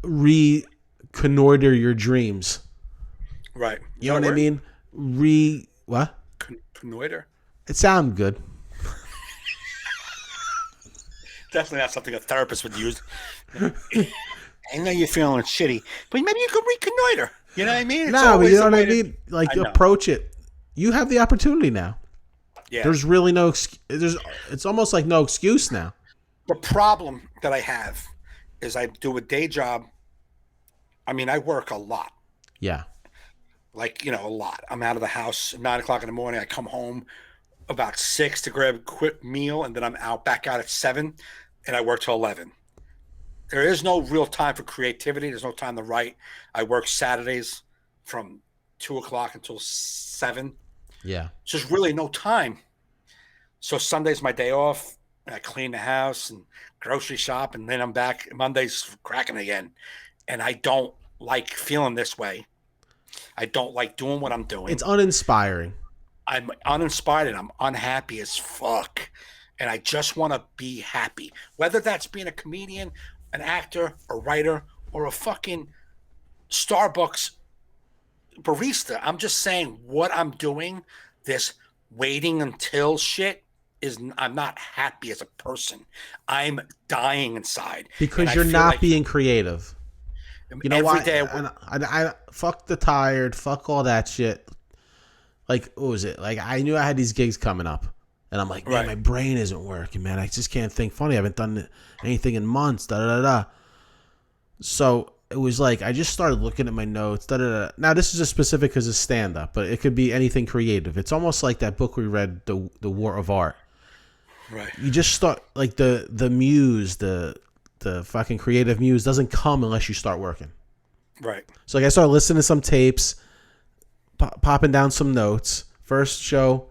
reconnoiter your dreams. Right. You know what I mean? What? Connoiter? It sounds good. Definitely not something a therapist would use. I know you're feeling shitty, but maybe you could reconnoiter. You know what I mean? No, but you know what I mean? Like, approach it. You have the opportunity now. Yeah. There's really no excuse. It's almost like no excuse now. The problem that I have is I do a day job. I mean, I work a lot. Yeah. Like, a lot. I'm out of the house at 9 o'clock in the morning. I come home about 6 to grab a quick meal, and then I'm back out at 7, and I work till 11. There is no real time for creativity. There's no time to write. I work Saturdays from 2 o'clock until 7. Yeah. So there's really no time. So Sunday's my day off. And I clean the house and grocery shop, and then I'm back. Monday's cracking again. And I don't like feeling this way. I don't like doing what I'm doing. It's uninspiring. I'm uninspired and I'm unhappy as fuck. And I just want to be happy. Whether that's being a comedian, an actor, a writer, or a fucking Starbucks barista. I'm just saying what I'm doing, this waiting until shit, I'm not happy as a person. I'm dying inside. Because you're not being creative. You know why? I fuck the tired, fuck all that shit. Like, what was it? Like, I knew I had these gigs coming up. And I'm like, man, my brain isn't working, man. I just can't think funny. I haven't done anything in months, da-da-da-da. So it was like, I just started looking at my notes, da-da-da. Now, this is just specific because it's stand-up, but it could be anything creative. It's almost like that book we read, The War of Art. Right. You just start, like, the muse, the fucking creative muse doesn't come unless you start working. Right. So, like, I started listening to some tapes, popping down some notes. First show,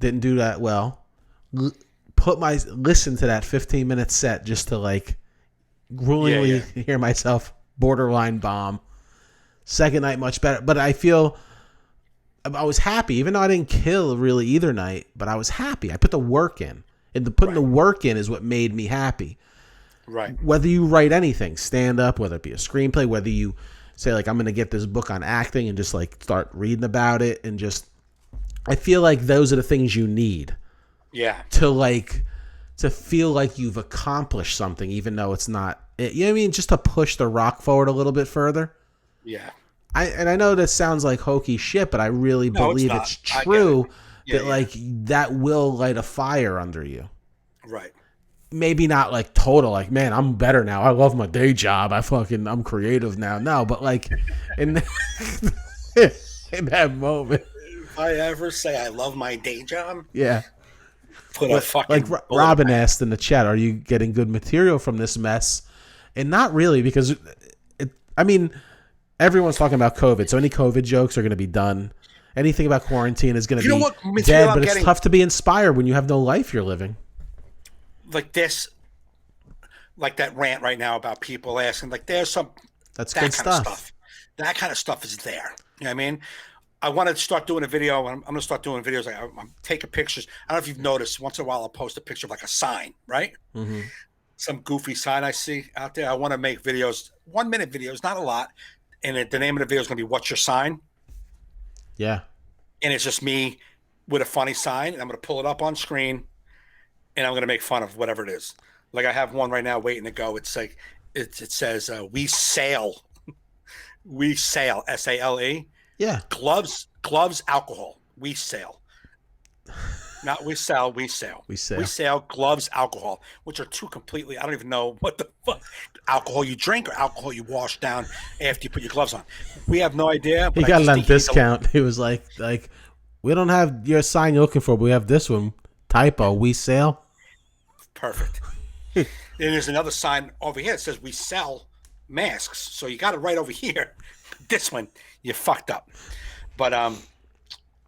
didn't do that well. Listen to that 15-minute set just to, like, gruelingly hear myself borderline bomb. Second night, much better. But I feel I was happy, even though I didn't kill really either night, but I was happy. I put the work in. And putting the work in is what made me happy. Right. Whether you write anything, stand up, whether it be a screenplay, whether you say, like, I'm going to get this book on acting and just, like, start reading about it and just, I feel like those are the things you need. Yeah. To feel like you've accomplished something, even though it's not, you know what I mean? Just to push the rock forward a little bit further. Yeah. I know this sounds like hokey shit, but I really believe it's true that that will light a fire under you. Right. Maybe not like total, like, man, I'm better now. I love my day job. I'm creative now. No, but like in that moment. If I ever say I love my day job, put a fucking like Robin asked in the chat, are you getting good material from this mess? And not really, because everyone's talking about COVID, so any COVID jokes are going to be done. Anything about quarantine is going to be dead, but it's tough to be inspired when you have no life you're living. Like this, like that rant right now about people asking, like, there's some that good kind stuff. Of stuff. That kind of stuff is there. You know what I mean? I want to start doing a video. I'm going to start doing videos. Like, I'm taking pictures. I don't know if you've noticed. Once in a while, I'll post a picture of like a sign, right? Mm-hmm. Some goofy sign I see out there. I want to make videos, 1-minute videos, not a lot. And the name of the video is going to be "What's Your Sign?" Yeah. And it's just me with a funny sign, and I'm going to pull it up on screen, and I'm going to make fun of whatever it is. Like I have one right now waiting to go. It's like it says "We sail." We sail, SALE. Yeah. Gloves, alcohol. We sail. Not we sell, we sail. We sail. We sail, gloves, alcohol, which are two completely, I don't even know what the fuck. Alcohol you drink or alcohol you wash down after you put your gloves on. We have no idea. He got it on discount. He was like, we don't have your sign you're looking for, but we have this one. typo. We sell. Perfect. And there's another sign over here that says we sell masks. So you got it right over here. This one, you fucked up. But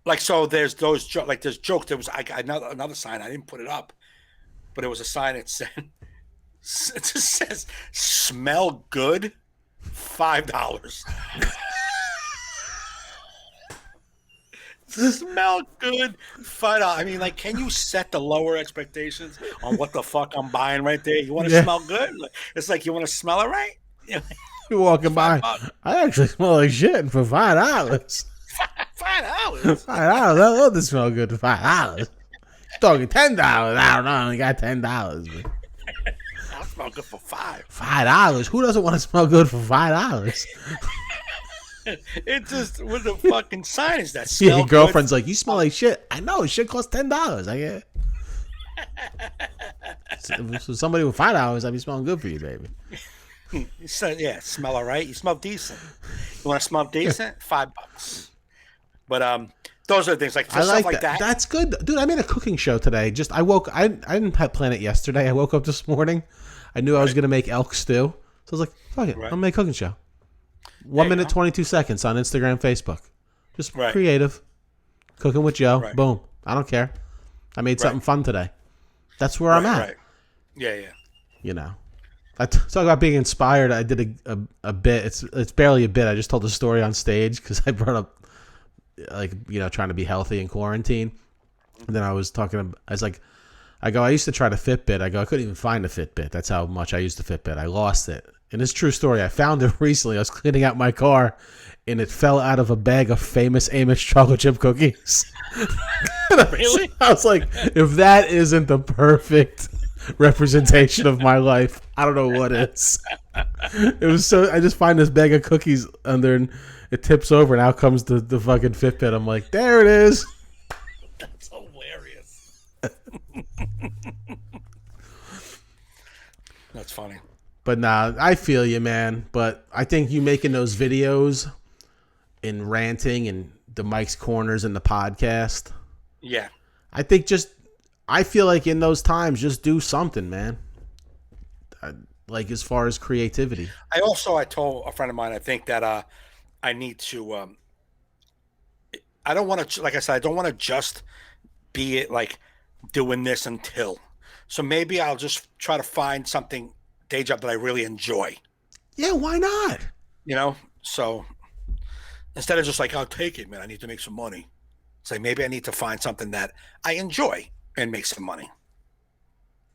like, so there's those like there's jokes. There was another sign. I didn't put it up, but it was a sign that said it just says "Smell good, $5." Smell good, $5. I mean, like, can you set the lower expectations on what the fuck I'm buying right there? You want to smell good? It's like, you want to smell it right? You're walking by. I actually smell like shit for $5. $5. $5. I love to smell good for $5. Talking $10. I don't know. I only got $10. But I'll smell good for $5. $5. Who doesn't want to smell good for $5? It just with the fucking sign is that smell. Your girlfriend's like, you smell like shit. I know shit costs $10. I get. So somebody with $5, I'd be smelling good for you, baby. So, yeah, smell all right. You smell decent. You want to smell decent? $5. But those are the things like I stuff like that. That's good, dude. I made a cooking show today. I didn't plan it yesterday. I woke up this morning. I knew I was gonna make elk stew, so I was like, fuck it, I'll make a cooking show. 1 minute 22 seconds on Instagram, Facebook. Just creative. Cooking with Joe. Right. Boom. I don't care. I made something fun today. That's where I'm at. Right. Yeah. You know. I talk about being inspired. I did a bit. It's barely a bit. I just told the story on stage because I brought up, like, you know, trying to be healthy in quarantine. And then I was like, I used to try the Fitbit. I couldn't even find a Fitbit. That's how much I used the Fitbit. I lost it. And it's a true story. I found it recently. I was cleaning out my car, and it fell out of a bag of Famous Amos chocolate chip cookies. Really? I was like, if that isn't the perfect representation of my life, I don't know what is. It was so. I just find this bag of cookies under, and it tips over, and out comes the fucking Fitbit. I'm like, there it is. That's hilarious. That's funny. But nah, I feel you, man. But I think you making those videos and ranting and the Mike's Corners and the podcast. Yeah. I think I feel like in those times, just do something, man. Like as far as creativity. I told a friend of mine, I think that I need to, I don't want to, like I said, I don't want to just be it like doing this until. So maybe I'll just try to find something, day job that I really enjoy. Yeah, why not? You know, so instead of just like, I'll take it, man, I need to make some money. It's like, maybe I need to find something that I enjoy and make some money.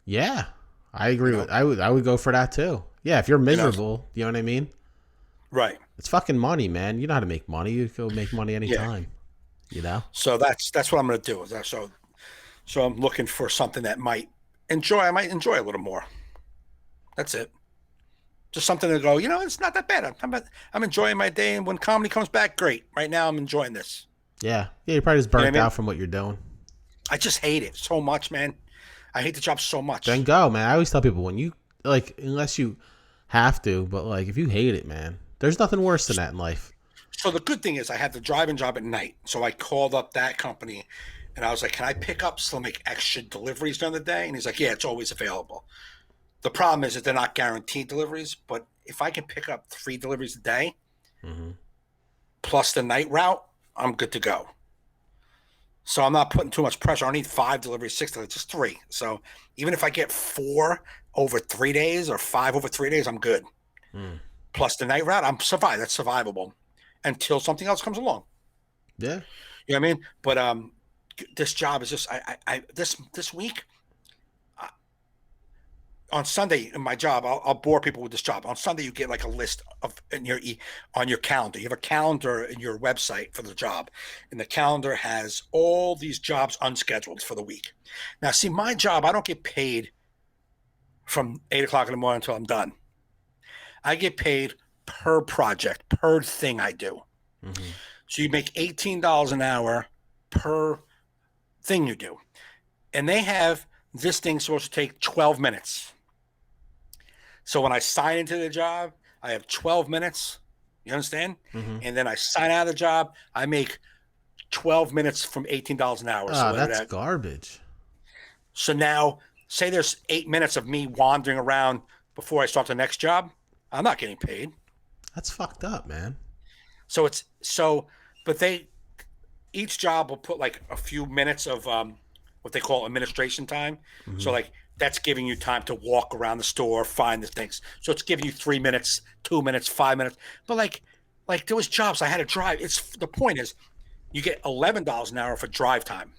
Yeah, I agree with. I would go for that too. Yeah, if you're miserable, you know what I mean? Right. It's fucking money, man. You know how to make money. You go make money anytime. Yeah. You know? So that's what I'm going to do. So I'm looking for something that I might enjoy a little more. That's it. Just something to go, you know, it's not that bad. I'm enjoying my day, and when comedy comes back, great. Right now, I'm enjoying this. Yeah. Yeah, you're probably just burnt out from what you're doing. I just hate it so much, man. I hate the job so much. Then go, man. I always tell people, when you, like, unless you have to, but, like, if you hate it, man, there's nothing worse than that in life. So the good thing is I have the driving job at night. So I called up that company, and I was like, can I pick up some like extra deliveries during the day? And he's like, yeah, it's always available. The problem is that they're not guaranteed deliveries, but if I can pick up 3 deliveries a day, plus the night route, I'm good to go. So I'm not putting too much pressure. I don't need 5 deliveries, 6 deliveries, just 3. So even if I get 4 over 3 days or 5 over 3 days, I'm good. Plus the night route, I'm survive. That's survivable until something else comes along. Yeah. You know what I mean? But this job is just this week. On Sunday in my job, I'll bore people with this job. On Sunday, you get like a list on your calendar. You have a calendar in your website for the job, and the calendar has all these jobs unscheduled for the week. Now, see, my job, I don't get paid from 8 o'clock in the morning until I'm done. I get paid per project, per thing I do. So you make $18 an hour per thing you do, and they have this thing supposed to take 12 minutes. So when I sign into the job, I have 12 minutes. You understand? And then I sign out of the job. I make 12 minutes from $18 an hour. Oh, that's garbage. So now, say there's 8 minutes of me wandering around before I start the next job. I'm not getting paid. That's fucked up, man. So but each job will put like a few minutes of what they call administration time. So like that's giving you time to walk around the store, find the things. So it's giving you 3 minutes, 2 minutes, 5 minutes. But like there was jobs I had to drive. The point is, you get $11 an hour for drive time,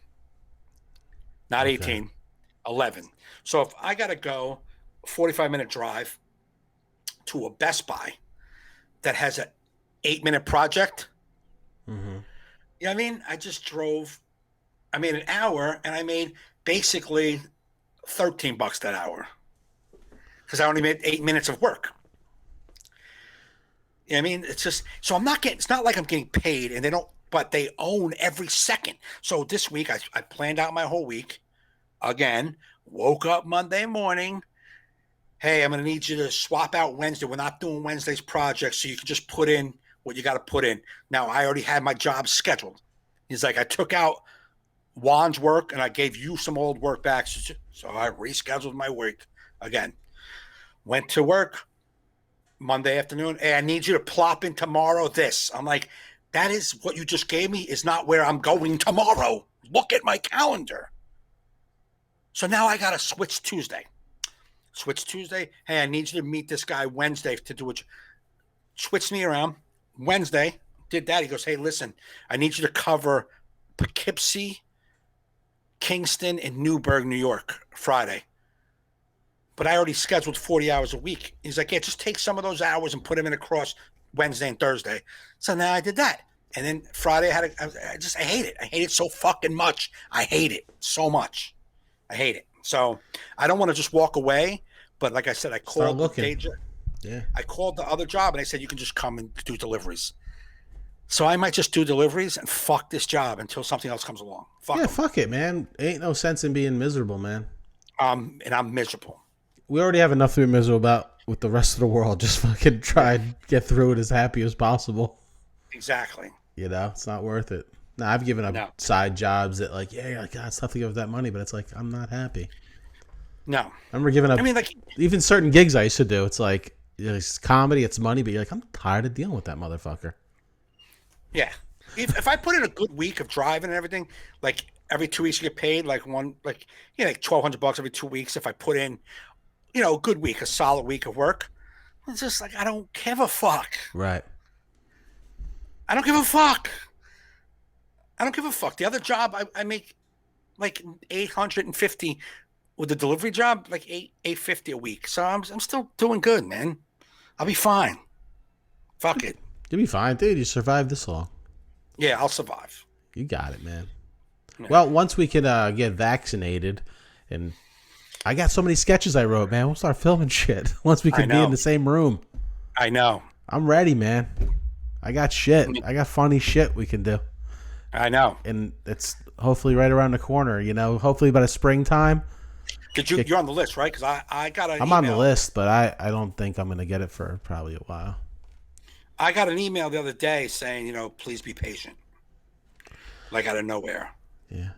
not 18, 11. So if I got to go a 45-minute drive to a Best Buy that has an 8-minute project. Mm-hmm. You know what I mean? I just drove. I made an hour, and I made basically $13 that hour because I only made 8 minutes of work. You know what I mean? It's just so I'm not getting. It's not like I'm getting paid, and they don't. But they own every second. So this week, I planned out my whole week. Again, woke up Monday morning. Hey, I'm going to need you to swap out Wednesday. We're not doing Wednesday's project, so you can just put in what you got to put in. Now, I already had my job scheduled. He's like, I took out Juan's work, and I gave you some old work back. So I rescheduled my week again. Went to work Monday afternoon. Hey, I need you to plop in tomorrow this. I'm like, that is what you just gave me is not where I'm going tomorrow. Look at my calendar. So now I got to switch Tuesday. Hey, I need you to meet this guy Wednesday to do it. Switched me around. Wednesday, did that. He goes, hey, listen, I need you to cover Poughkeepsie, Kingston, and Newburgh, New York, Friday. But I already scheduled 40 hours a week. He's like, yeah, just take some of those hours and put them in across Wednesday and Thursday. So now I did that. And then Friday, I hate it. I hate it so fucking much. I hate it so much. I hate it. So I don't want to just walk away. But like I said, I called the day job. Yeah. I called the other job and I said, you can just come and do deliveries. So I might just do deliveries and fuck this job until something else comes along. Fuck it, man. Ain't no sense in being miserable, man. And I'm miserable. We already have enough to be miserable about with the rest of the world. Just fucking try and get through it as happy as possible. Exactly. You know, it's not worth it. No, I've given up side jobs that like, yeah, God, it's tough to give up that money, but it's like, I'm not happy. No. I remember giving up even certain gigs I used to do. It's like, it's comedy, it's money, but you're like, I'm tired of dealing with that motherfucker. Yeah. If I put in a good week of driving and everything, like every 2 weeks you get paid, like $1,200 every 2 weeks. If I put in, a good week, a solid week of work, it's just like, I don't give a fuck. Right. I don't give a fuck. The other job, I make like $850 with the delivery job, like $850 a week. So I'm still doing good, man. I'll be fine. Fuck it. You'll be fine, dude. You survived this long. Yeah, I'll survive. You got it, man. Yeah. Well, once we can get vaccinated, and I got so many sketches I wrote, man. We'll start filming shit once we can be in the same room. I know. I'm ready, man. I got shit. I got funny shit we can do. I know. And it's hopefully right around the corner, hopefully by the springtime. You're on the list, right? Because I got an email. I'm on the list, but I don't think I'm going to get it for probably a while. I got an email the other day saying, please be patient. Like out of nowhere. Yeah.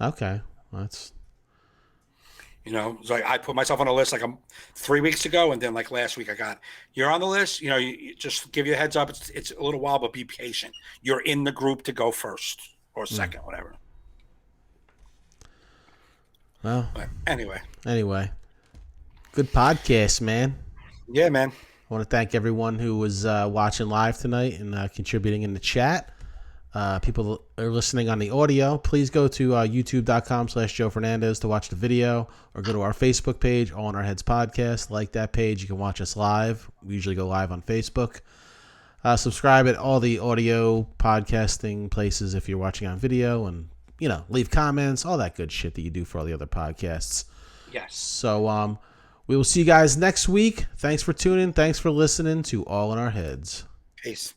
Okay. Well, that's... So I put myself on a list 3 weeks ago, and then like last week I got, you're on the list. You just give you a heads up. It's a little while, but be patient. You're in the group to go first or second, whatever. Well, but anyway, good podcast, man. Yeah, man. I want to thank everyone who was watching live tonight and contributing in the chat. People are listening on the audio. Please go to youtube.com/Joe Fernandes to watch the video, or go to our Facebook page, All in Our Heads Podcast. Like that page. You can watch us live. We usually go live on Facebook. Subscribe at all the audio podcasting places if you're watching on video, and leave comments, all that good shit that you do for all the other podcasts. Yes. So we will see you guys next week. Thanks for tuning. Thanks for listening to All in Our Heads. Peace.